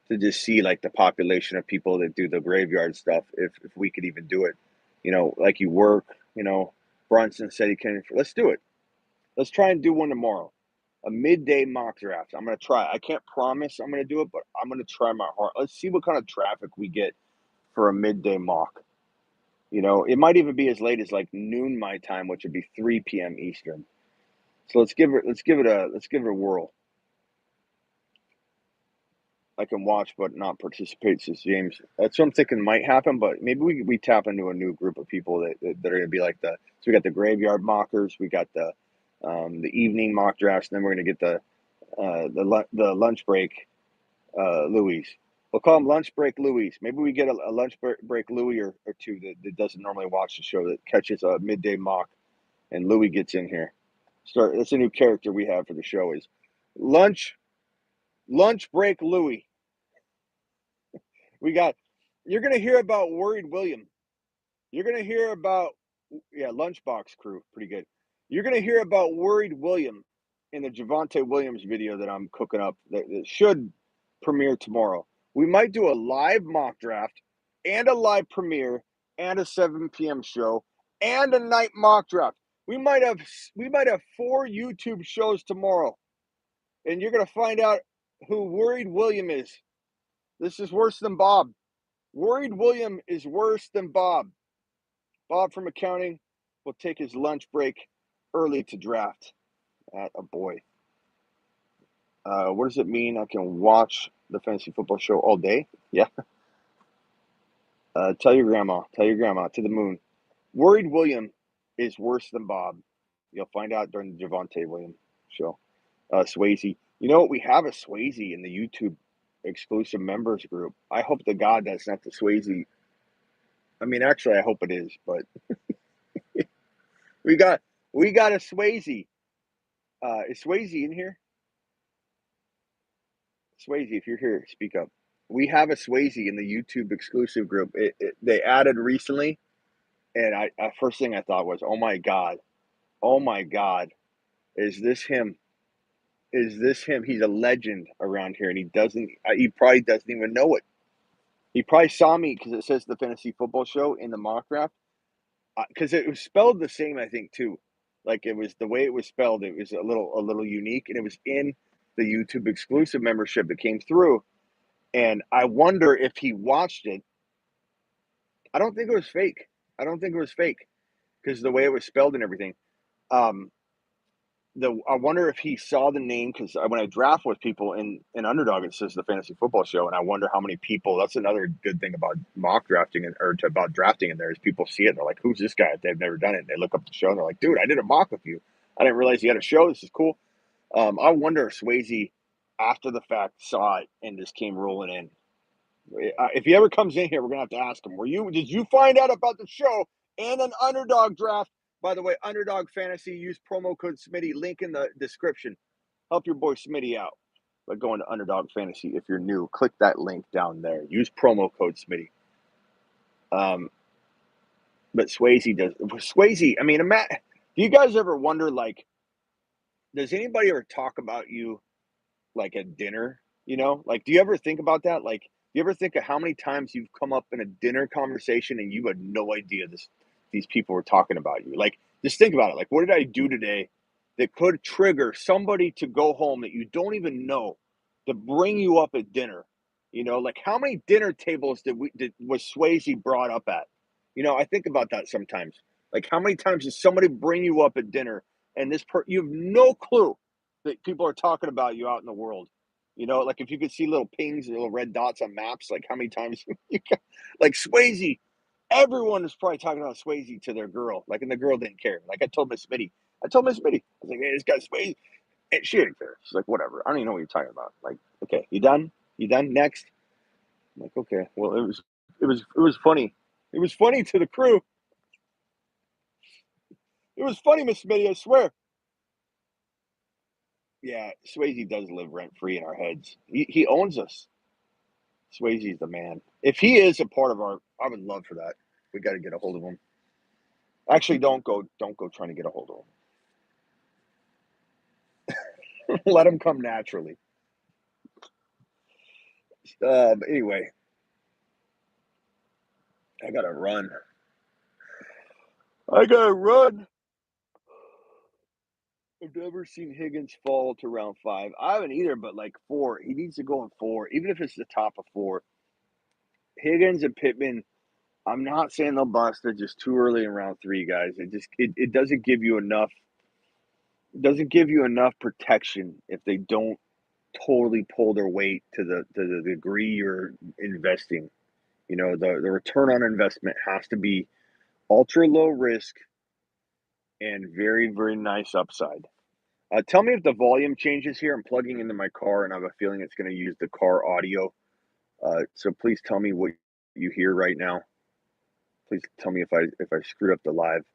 to just see like the population of people that do the graveyard stuff. If we could even do it, like you work. Brunson said he can. Let's do it. Let's try and do one tomorrow. A midday mock draft. I'm going to try. I can't promise I'm going to do it, but I'm going to try my heart. Let's see what kind of traffic we get for a midday mock. It might even be as late as like noon my time, which would be 3 p.m. Eastern. So let's give it a whirl. I can watch but not participate, says James. That's what I'm thinking might happen, but maybe we tap into a new group of people that are going to be like so we got the graveyard mockers, we got the evening mock drafts, and then we're going to get the lunch break Louis. We'll call him lunch break Louis. Maybe we get a lunch break Louis or two that doesn't normally watch the show, that catches a midday mock, and Louis gets in here. That's a new character we have for the show, is lunch break Louis. You're going to hear about Worried William. You're going to hear about, Lunchbox Crew, pretty good. You're going to hear about Worried William in the Javonte Williams video that I'm cooking up that should premiere tomorrow. We might do a live mock draft and a live premiere and a 7 p.m. show and a night mock draft. We might have 4 YouTube shows tomorrow, and you're going to find out who Worried William is. This is worse than Bob. Worried William is worse than Bob. Bob from accounting will take his lunch break early to draft. A boy. What does it mean? I can watch the fantasy football show all day? Yeah. Tell your grandma to the moon. Worried William is worse than Bob. You'll find out during the Javonte Williams show. Swayze. You know what? We have a Swayze in the YouTube exclusive members group. I hope to God that's not the Swayze. I mean, actually, I hope it is, but we got a Swayze. Is Swayze in here? Swayze, if you're here, speak up. We have a Swayze in the YouTube exclusive group. They added recently, and I first thing I thought was, oh my god, is this him? Is this him? He's a legend around here, and he probably doesn't even know it. He probably saw me because it says the fantasy football show in the mock draft, because it was spelled the same, I think, too. Like, it was the way it was spelled. It was a little unique, and it was in the YouTube exclusive membership that came through. And I wonder if he watched it. I don't think it was fake. Because the way it was spelled and everything. I wonder if he saw the name, because when I draft with people in Underdog, it says the fantasy football show, and I wonder how many people. That's another good thing about mock drafting about drafting in there, is people see it and they're like, "Who's this guy?" If they've never done it, and they look up the show and they're like, "Dude, I did a mock with you. I didn't realize you had a show. This is cool." I wonder if Swayze, after the fact, saw it and just came rolling in. If he ever comes in here, we're gonna have to ask him. Did you find out about the show and an Underdog draft? By the way, Underdog Fantasy, use promo code Smitty, link in the description. Help your boy Smitty out by going to Underdog Fantasy. If you're new, click that link down there. Use promo code Smitty. But Swayze does. Swayze, I mean, do you guys ever wonder, like, does anybody ever talk about you like at dinner? Like, do you ever think about that? Like, do you ever think of how many times you've come up in a dinner conversation and you had no idea these people were talking about you? Like, just think about it. Like, what did I do today that could trigger somebody to go home that you don't even know, to bring you up at dinner? Like, how many dinner tables was Swayze brought up at? I think about that sometimes. Like, how many times does somebody bring you up at dinner and you have no clue that people are talking about you out in the world. You know, like if you could see little pings, little red dots on maps, like how many times you got, like Swayze, everyone is probably talking about Swayze to their girl, like, and the girl didn't care. Like I told Miss Smitty, I was like, hey, this guy's Swayze, and she didn't care. She's like, whatever, I don't even know what you're talking about. Like, okay, you done? You done? Next. I'm like, okay, well, it was funny. It was funny to the crew. It was funny, Miss Smitty, I swear. Yeah, Swayze does live rent free in our heads. He owns us. Swayze's the man. If he is a part of our, I would love for that. We got to get a hold of him. Actually, don't go trying to get a hold of him. Let him come naturally. But anyway, I gotta run. I gotta run. I've never seen Higgins fall to round 5. I haven't either, but like 4. He needs to go in 4, even if it's the top of 4. Higgins and Pittman, I'm not saying they'll bust. They're just too early in round 3, guys. It doesn't give you enough. Doesn't give you enough protection if they don't totally pull their weight to the degree you're investing. You know, the return on investment has to be ultra low risk and very, very nice upside. Tell me if the volume changes here. I'm plugging into my car, and I have a feeling it's going to use the car audio. So please tell me what you hear right now. Please tell me if I screwed up the live.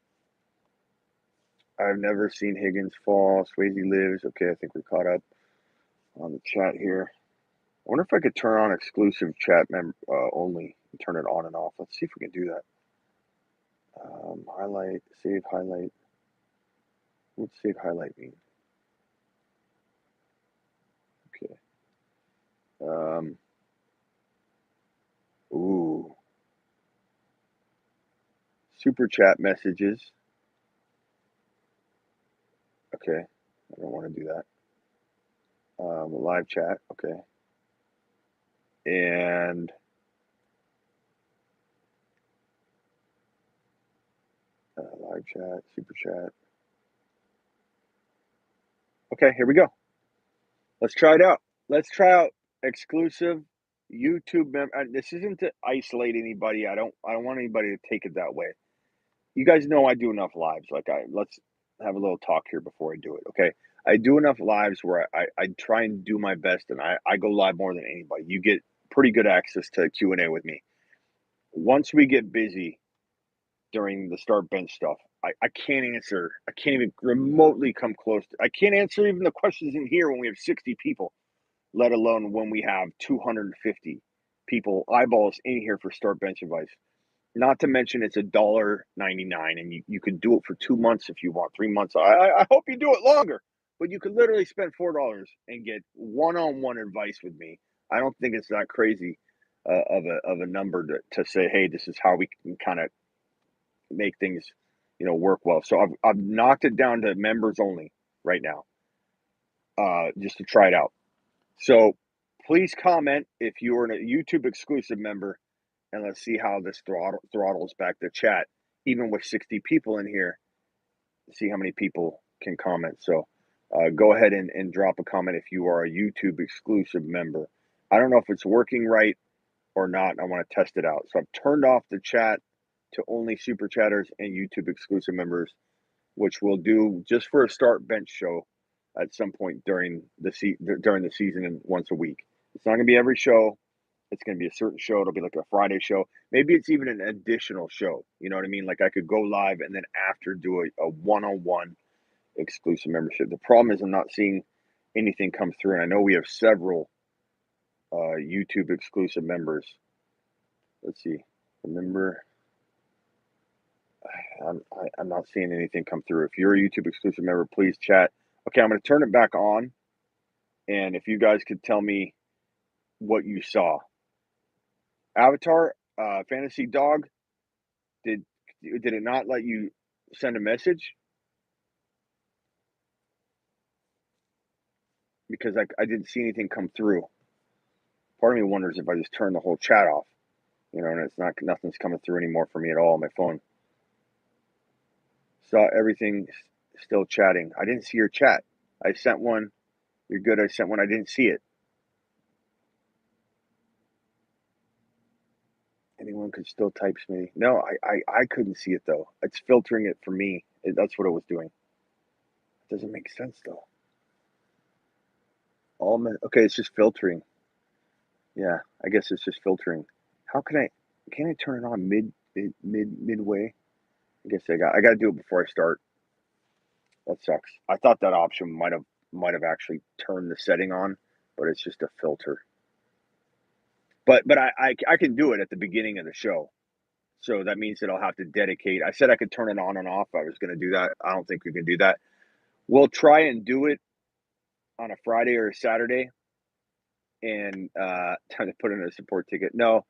I've never seen Higgins fall. Swayze lives. Okay, I think we're caught up on the chat here. I wonder if I could turn on exclusive chat only and turn it on and off. Let's see if we can do that. Highlight, save highlight. What's save highlight mean? Okay. Ooh. Super chat messages. Okay. I don't want to do that. Live chat. Okay. And live chat, super chat. Okay, here we go. Let's try it out. Let's try out exclusive YouTube member. This isn't to isolate anybody. I don't want anybody to take it that way. You guys know I do enough lives. Let's have a little talk here before I do it. Okay. I do enough lives where I try and do my best, and I go live more than anybody. You get pretty good access to Q&A with me. Once we get busy during the start bench stuff, I can't answer. I can't even remotely come close. I can't answer even the questions in here when we have 60 people, let alone when we have 250 people, eyeballs in here for start bench advice. Not to mention it's $1.99, and you can do it for 2 months if you want, 3 months. I hope you do it longer, but you could literally spend $4 and get one-on-one advice with me. I don't think it's that crazy of a number to say, hey, this is how we can kind of make things, work well. So I've knocked it down to members only right now, just to try it out. So please comment if you're a YouTube exclusive member, and let's see how this throttles back the chat, even with 60 people in here. See how many people can comment. So go ahead and drop a comment if you are a YouTube exclusive member. I don't know if it's working right or not. I want to test it out. So I've turned off the chat to only super chatters and YouTube exclusive members, which we'll do just for a start bench show at some point during the season and once a week. It's not going to be every show. It's going to be a certain show. It'll be like a Friday show. Maybe it's even an additional show. You know what I mean? Like I could go live and then after do a one-on-one exclusive membership. The problem is I'm not seeing anything come through. And I know we have several YouTube exclusive members. Let's see. Remember, I'm not seeing anything come through. If you're a YouTube exclusive member, please chat. Okay, I'm going to turn it back on. And if you guys could tell me what you saw. Avatar, Fantasy Dog, did it not let you send a message? Because I didn't see anything come through. Part of me wonders if I just turn the whole chat off, and nothing's coming through anymore for me at all on my phone. Saw everything Still chatting. I didn't see your chat. I sent one. You're good. I sent one. I didn't see it. Anyone could still type Smitty. No, I couldn't see it though. It's filtering it for me. That's what it was doing. It doesn't make sense though. Okay, it's just filtering. Yeah, I guess it's just filtering. How can I? Can I turn it on midway? I guess I got to do it before I start. That sucks. I thought that option might have actually turned the setting on, but it's just a filter. But I can do it at the beginning of the show. So that means that I'll have to dedicate. I said I could turn it on and off. I was going to do that. I don't think we can do that. We'll try and do it on a Friday or a Saturday, and time to put in a support ticket. No,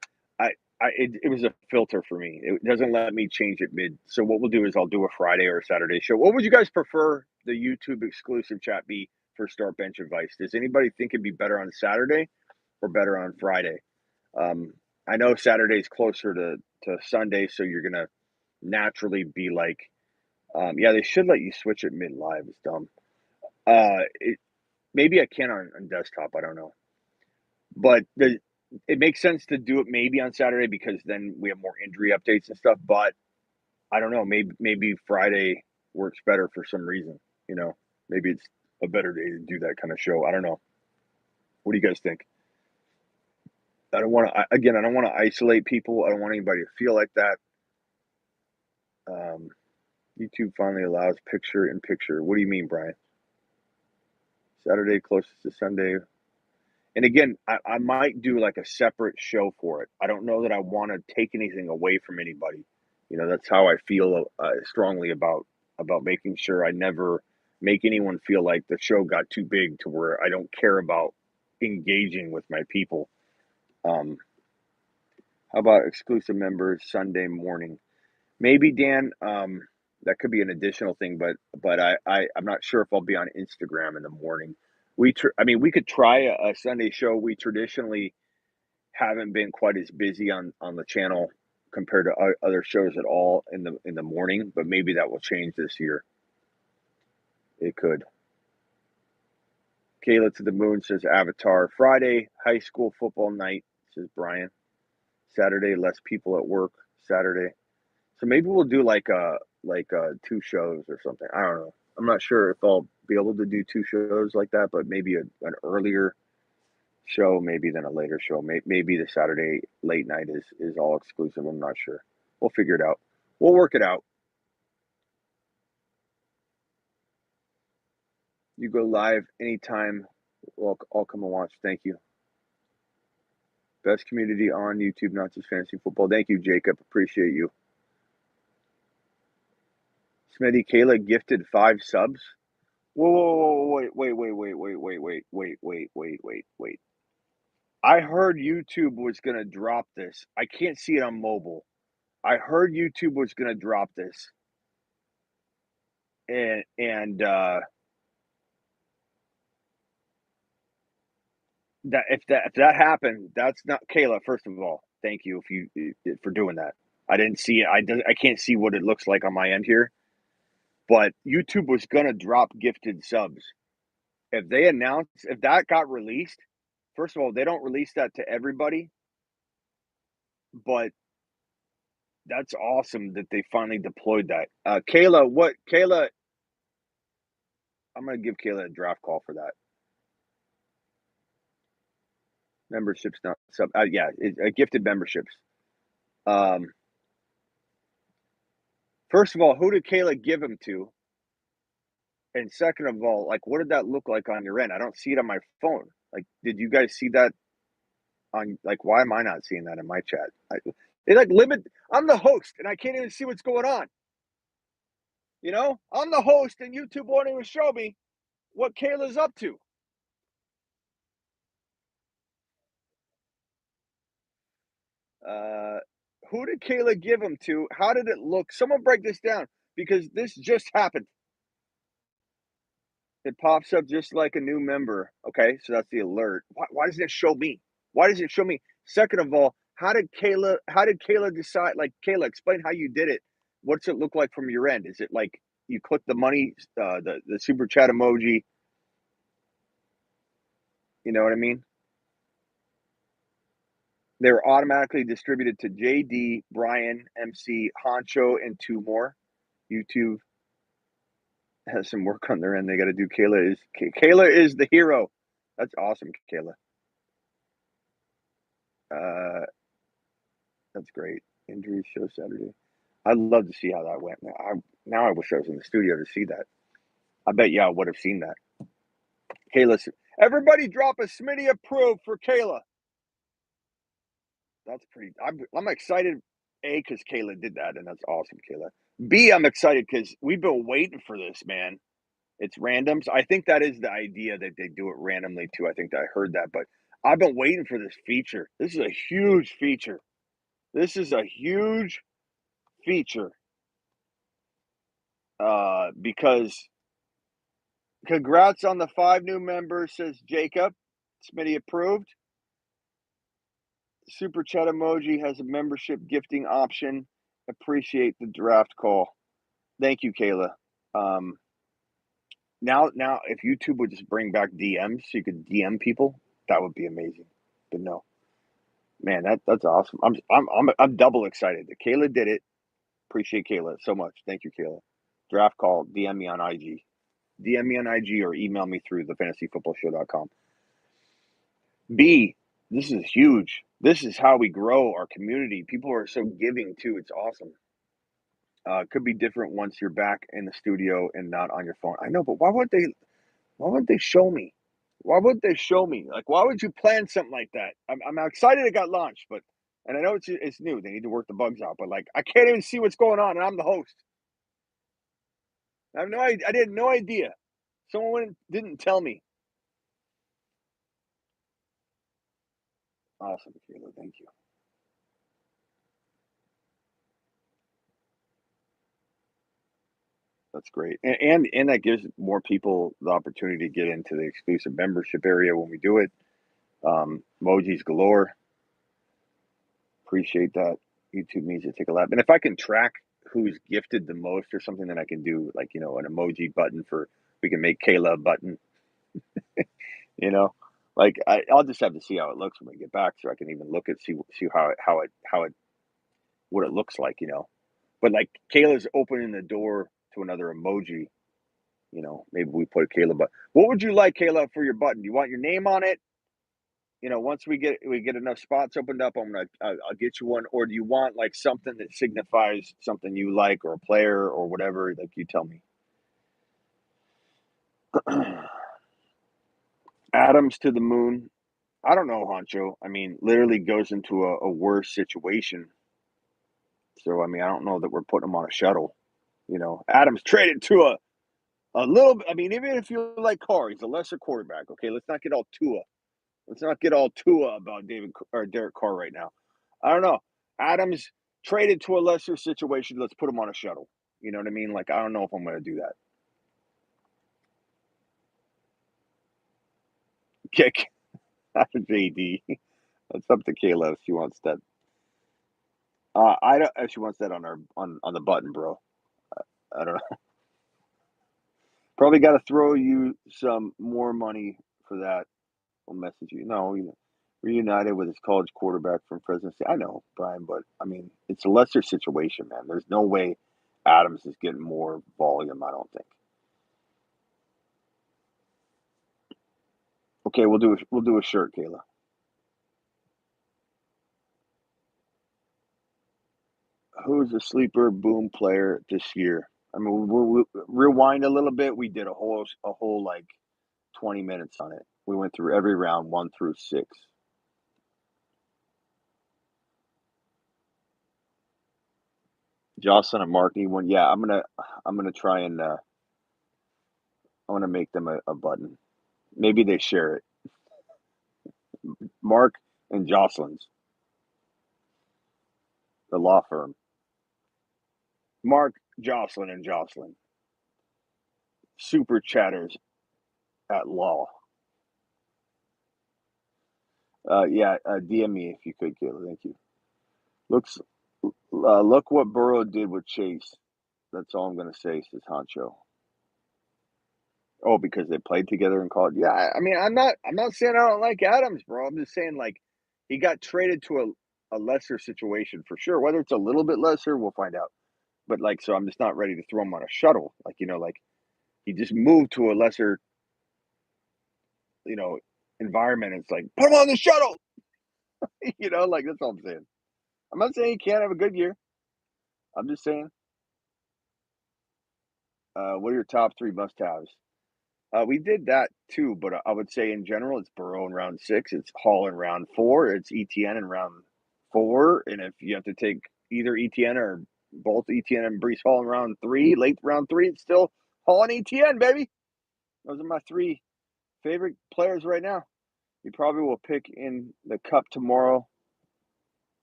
it was a filter for me. It doesn't let me change it mid. So what we'll do is I'll do a Friday or a Saturday show. What would you guys prefer the YouTube exclusive chat be for Start Bench Advice? Does anybody think it'd be better on Saturday or better on Friday? I know Saturday's closer to Sunday, so you're gonna naturally be like, yeah, they should let you switch it mid live. It's dumb. Maybe I can on desktop. I don't know, but it makes sense to do it maybe on Saturday because then we have more injury updates and stuff. But I don't know. Maybe Friday works better for some reason. Maybe it's a better day to do that kind of show. I don't know. What do you guys think? I don't want to. Again, I don't want to isolate people. I don't want anybody to feel like that. YouTube finally allows picture in picture. What do you mean, Brian? Saturday closest to Sunday. And again, I might do like a separate show for it. I don't know that I want to take anything away from anybody. That's how I feel strongly about making sure I never make anyone feel like the show got too big to where I don't care about engaging with my people. How about exclusive members Sunday morning? Maybe Dan. That could be an additional thing, but I'm not sure if I'll be on Instagram in the morning. I mean, we could try a Sunday show. We traditionally haven't been quite as busy on the channel compared to other shows at all in the morning, but maybe that will change this year. It could. Kayla to the Moon says Avatar. Friday, high school football night, says Brian. Saturday, less people at work. Saturday. So maybe we'll do like two shows or something. I don't know. I'm not sure if I'll be able to do two shows like that, but maybe an earlier show, maybe than a later show. Maybe the Saturday late night is all exclusive. I'm not sure. We'll figure it out. We'll work it out. You go live anytime. I'll come and watch. Thank you. Best community on YouTube, not just fantasy football. Thank you, Jacob. Appreciate you. Smitty, Kayla gifted 5 subs. Whoa, wait. I heard YouTube was going to drop this. I can't see it on mobile. I heard YouTube was going to drop this. And that if that happened, that's not Kayla. First of all, thank you for doing that. I didn't see it. I can't see what it looks like on my end here. But YouTube was going to drop gifted subs. If that got released, first of all, they don't release that to everybody, but that's awesome that they finally deployed that. Kayla, I'm going to give Kayla a draft call for that. Memberships, not sub. Gifted memberships. First of all, who did Kayla give them to? And second of all, like, what did that look like on your end? I don't see it on my phone. Like, did you guys see that on, like, why am I not seeing that in my chat? They like limit. I'm the host and I can't even see what's going on. I'm the host and YouTube won't even show me what Kayla's up to. Who did Kayla give them to? How did it look? Someone break this down because this just happened. It pops up just like a new member. Okay, so that's the alert. Why doesn't it show me? Why does it show me? Second of all, how did Kayla decide? Like, Kayla, explain how you did it. What's it look like from your end? Is it like, you click the money, the super chat emoji. You know what I mean? They're automatically distributed to JD, Brian, MC, Honcho, and two more. YouTube has some work on their end. They got to do. Kayla is the hero. That's awesome, Kayla. Uh, that's great. Injury show Saturday. I'd love to see how that went. Now I wish I was in the studio to see that. I bet I would have seen that. Kayla, everybody drop a Smitty approved for Kayla. That's pretty. I'm excited. A, because Kayla did that, and that's awesome, Kayla. B, I'm excited because we've been waiting for this, man. It's randoms. I think that is the idea that they do it randomly too. I think that I heard that, but I've been waiting for this feature. This is a huge feature. This is a huge feature. Because congrats on the 5 new members, says Jacob. Smitty approved. Super chat emoji has a membership gifting option. Appreciate the draft call. Thank you, Kayla. Now, if YouTube would just bring back DMs so you could DM people, that would be amazing. But no, man, that's awesome. I'm double excited that Kayla did it. Appreciate Kayla so much. Thank you, Kayla. Draft call. DM me on IG. DM me on IG or email me through thefantasyfootballshow.com. B, this is huge. This is how we grow our community. People are so giving too. It's awesome. Could be different once you're back in the studio and not on your phone. I know, but why wouldn't they show me? Why wouldn't they show me? Like, why would you plan something like that? I'm excited it got launched, but and I know it's new. They need to work the bugs out, but like I can't even see what's going on, and I'm the host. I have no idea. I had no idea. Someone didn't tell me. Awesome, Kayla. Thank you. That's great, and that gives more people the opportunity to get into the exclusive membership area when we do it. Emojis galore. Appreciate that. YouTube needs to take a lap, and if I can track who's gifted the most or something, then I can do like an emoji button for. We can make Kayla a button. You know, like I'll just have to see how it looks when we get back, so I can even look at see how it what it looks like. But like Kayla's opening the door to another emoji. Maybe we put Kayla, but what would you like, Kayla, for your button? Do you want your name on it? Once we get enough spots opened up, I'll get you one. Or do you want like something that signifies something you like or a player or whatever? Like you tell me. Adams to the moon. I don't know, Honcho. I mean, literally goes into a worse situation. So I mean, I don't know that we're putting him on a shuttle. Adams traded to a little bit. I mean, even if you like Carr, he's a lesser quarterback. Okay, let's not get all Tua. Let's not get all Tua about David or Derek Carr right now. I don't know. Adams traded to a lesser situation. Let's put him on a shuttle. You know what I mean? Like, I don't know if I'm going to do that. Kick after JD. That's up to Kayla if she wants that. I don't. If she wants that on the button, bro. I don't know. Probably got to throw you some more money for that. We'll message you. No, reunited with his college quarterback from Fresno State. I know, Brian, but I mean, it's a lesser situation, man. There's no way Adams is getting more volume. I don't think. Okay, we'll do a shirt, Kayla. Who's a sleeper boom player this year? I mean, we'll rewind a little bit. We did a whole like 20 minutes on it. We went through every round 1 through 6. Jocelyn and Mark need one. Yeah, I'm gonna try and I want to make them a button. Maybe they share it. Mark and Jocelyn's, the law firm. Mark, Jocelyn, and Jocelyn. Super chatters at law. Yeah, DM me if you could, Kayla. Thank you. Look what Burrow did with Chase. That's all I'm gonna say, says Honcho. Oh, because they played together in college. Yeah, I mean, I'm not saying I don't like Adams, bro. I'm just saying like he got traded to a lesser situation for sure. Whether it's a little bit lesser, we'll find out. But like, so I'm just not ready to throw him on a shuttle. Like, like he just moved to a lesser, you know, environment. It's like put him on the shuttle. Like that's all I'm saying. I'm not saying he can't have a good year. I'm just saying, what are your top three must-haves? We did that too, but I would say in general, it's Burrow in round 6, it's Hall in round 4, it's ETN in round 4, and if you have to take either ETN or both ETN and Breece Hall in round 3, late round 3, it's still Hall and ETN, baby. Those are my 3 favorite players right now. You probably will pick in the cup tomorrow.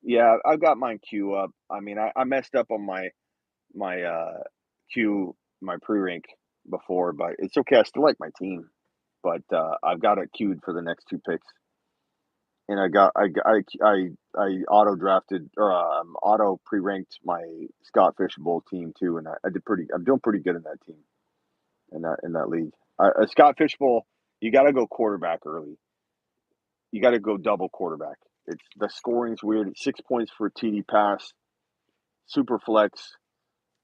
Yeah, I've got mine queue up. I mean, I messed up on my queue, my pre-rank before, but it's okay. I still like my team, but I've got it queued for the next 2 picks, and I auto drafted or auto pre-ranked my Scott Fishbowl team too, and I did pretty. I'm doing pretty good in that team, in that league. Scott Fishbowl, you got to go quarterback early. You got to go double quarterback. It's the scoring's weird. It's 6 points for a TD pass, super flex,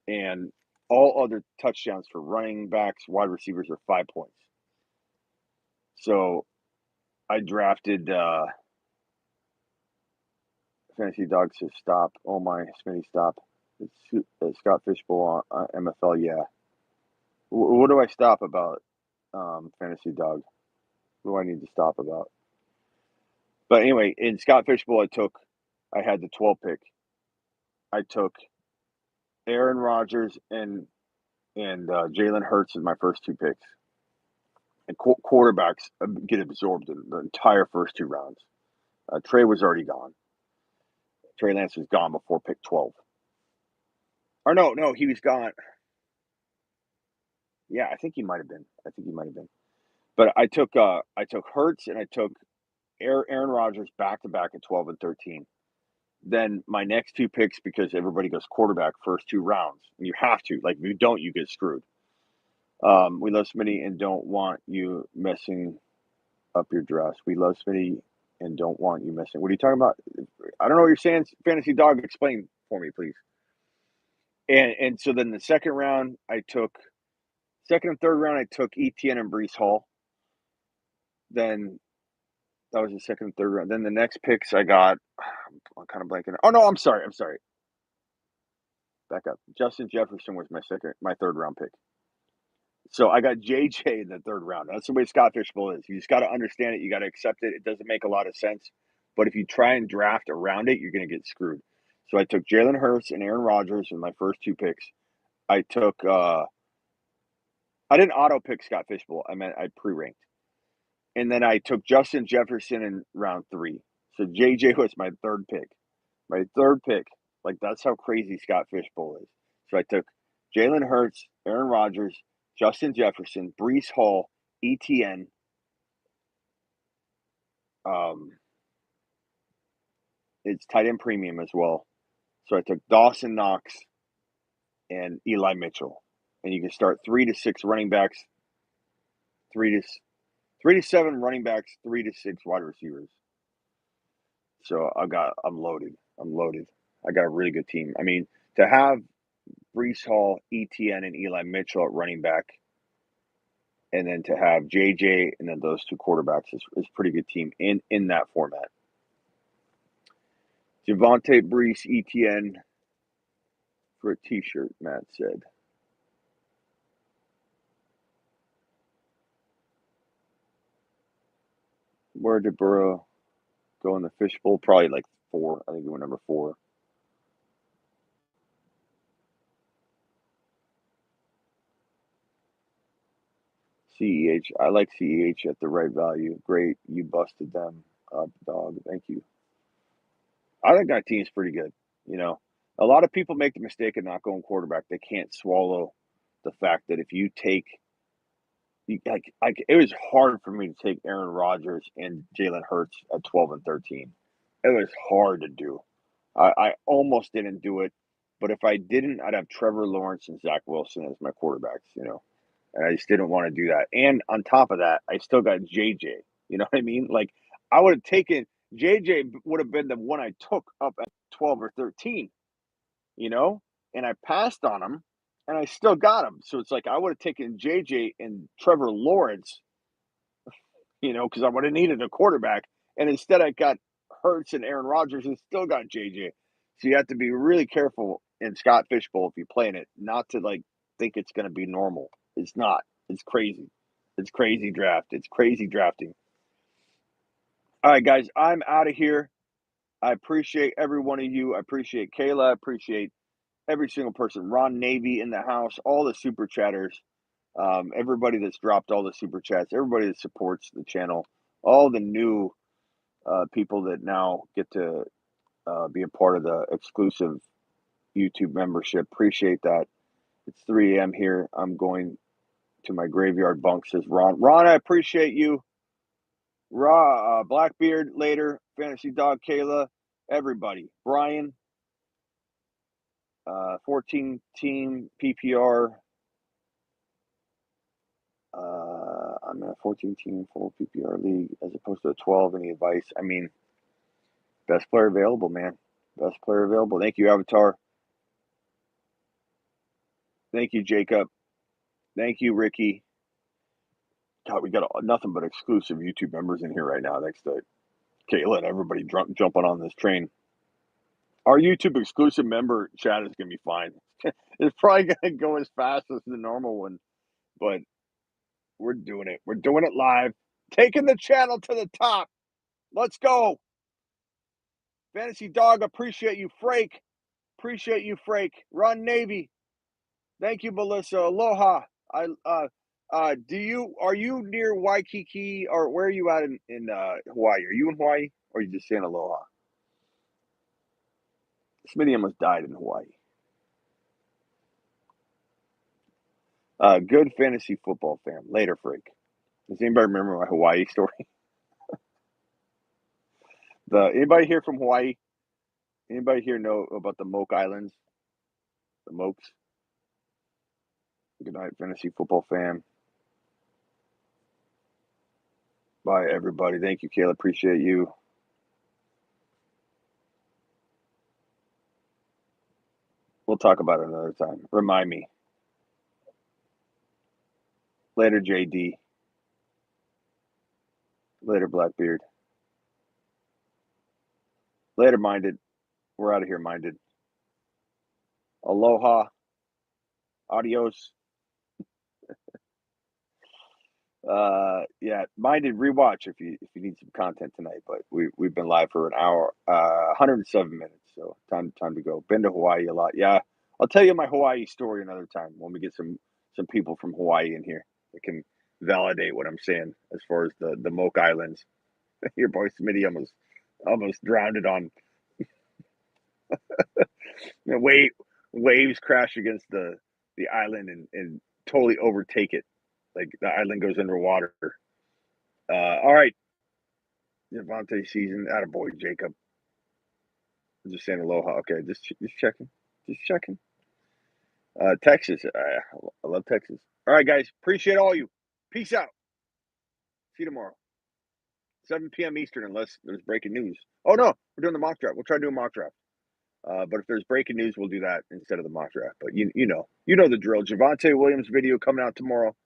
and all other touchdowns for running backs, wide receivers are 5 points. So I drafted Fantasy Dog says stop. Oh my, Smitty, stop. It's Scott Fishbowl on MFL. Yeah. What do I stop about Fantasy Dog? What do I need to stop about? But anyway, in Scott Fishbowl, I had the 12 pick. I took Aaron Rodgers and Jalen Hurts as my first 2 picks. And quarterbacks get absorbed in the entire first 2 rounds. Trey was already gone. Trey Lance was gone before pick 12. Or no, he was gone. Yeah, I think he might have been. But I took Hurts and I took Aaron Rodgers back to back at 12 and 13. Then my next 2 picks, because everybody goes quarterback first 2 rounds, and you have to. Like, if you don't, you get screwed. We love Smitty and don't want you messing up your dress. We love Smitty and don't want you messing. What are you talking about? I don't know what you're saying. Fantasy Dog, explain for me, please. And so then the second and third round, I took ETN and Breece Hall. Then that was the second and third round. Then the next picks I got, I'm kind of blanking. Oh no, I'm sorry. Back up. Justin Jefferson was my third round pick. So I got JJ in the third round. That's the way Scott Fishbowl is. You just got to understand it. You got to accept it. It doesn't make a lot of sense. But if you try and draft around it, you're going to get screwed. So I took Jalen Hurts and Aaron Rodgers in my first 2 picks. I didn't auto pick Scott Fishbowl. I meant I pre-ranked. And then I took Justin Jefferson in round 3. So JJ was my third pick. My third pick. Like, that's how crazy Scott Fishbowl is. So I took Jalen Hurts, Aaron Rodgers, Justin Jefferson, Breece Hall, ETN. It's tight end premium as well. So I took Dawson Knox and Eli Mitchell. And you can start 3 to 6 running backs, 3 to 7 running backs, 3 to 6 wide receivers. So I'm loaded. I got a really good team. I mean, to have Breece Hall, ETN, and Eli Mitchell at running back, and then to have JJ and then those 2 quarterbacks is a pretty good team in that format. Javonte, Breece, ETN for a T-shirt, Matt said. Where did Burrow go in the fishbowl? Probably like 4. I think he went number 4. CEH. I like CEH at the right value. Great. You busted them up, dog. Thank you. I think our team's pretty good. A lot of people make the mistake of not going quarterback. They can't swallow the fact that if you take it was hard for me to take Aaron Rodgers and Jalen Hurts at 12 and 13. It was hard to do. I almost didn't do it. But if I didn't, I'd have Trevor Lawrence and Zach Wilson as my quarterbacks, and I just didn't want to do that. And on top of that, I still got JJ. You know what I mean? Like I would have taken JJ would have been the one I took up at 12 or 13, you know, and I passed on him and I still got him. So it's like I would have taken JJ and Trevor Lawrence, because I would have needed a quarterback. And instead I got Hurts and Aaron Rodgers and still got JJ. So you have to be really careful in Scott Fishbowl if you play in it, not to like think it's going to be normal. It's not. It's crazy. It's crazy draft. It's crazy drafting. All right, guys, I'm out of here. I appreciate every one of you. I appreciate Kayla. I appreciate every single person. Ron Navy in the house, all the super chatters, everybody that's dropped all the super chats, everybody that supports the channel, all the new people that now get to be a part of the exclusive YouTube membership. Appreciate that. It's 3 a.m. here. I'm going to my graveyard bunk, says Ron. Ron, I appreciate you. Blackbeard later. Fantasy Dog Kayla. Everybody. Brian. 14 team PPR. I'm in a 14 team full PPR league as opposed to a 12. Any advice? I mean, best player available, man. Best player available. Thank you, Avatar. Thank you, Jacob. Thank you, Ricky. God, we got nothing but exclusive YouTube members in here right now. Thanks to Kayla and everybody jumping on this train. Our YouTube exclusive member chat is going to be fine. It's probably going to go as fast as the normal one, but we're doing it. We're doing it live. Taking the channel to the top. Let's go. Fantasy Dog, appreciate you. Frake, appreciate you. Frake. Ron Navy, thank you, Melissa. Aloha. Are you near Waikiki or where are you at in Hawaii? Are you in Hawaii or are you just saying aloha? Smitty almost died in Hawaii. Good fantasy football fan. Later, Frake. Does anybody remember my Hawaii story? Anybody here from Hawaii? Anybody here know about the Moke Islands? The Mokes? Good night, fantasy football fan. Bye, everybody. Thank you, Kayla. Appreciate you. We'll talk about it another time. Remind me. Later, JD. Later, Blackbeard. Later, Minded. We're out of here, Minded. Aloha. Adios. Yeah, Minded, rewatch if you need some content tonight. But we've been live for an hour, 107 minutes. So time to go. Been to Hawaii a lot. Yeah, I'll tell you my Hawaii story another time when we get some people from Hawaii in here that can validate what I'm saying as far as the Moke Islands. Your boy Smitty almost drowned it on waves crash against the island and totally overtake it. Like the island goes underwater. All right. Devontae season. Attaboy, Jacob. I'm just saying aloha. Okay, just checking. Just checking. Texas. I love Texas. All right, guys. Appreciate all you. Peace out. See you tomorrow. 7 p.m. Eastern, unless there's breaking news. Oh, no. We're doing the mock draft. We'll try to do a mock draft. But if there's breaking news, we'll do that instead of the mock draft. But you know the drill. Javonte Williams video coming out tomorrow.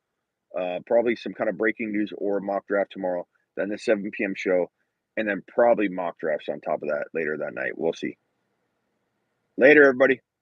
Probably some kind of breaking news or mock draft tomorrow. Then the 7 p.m. show, and then probably mock drafts on top of that later that night. We'll see. Later, everybody.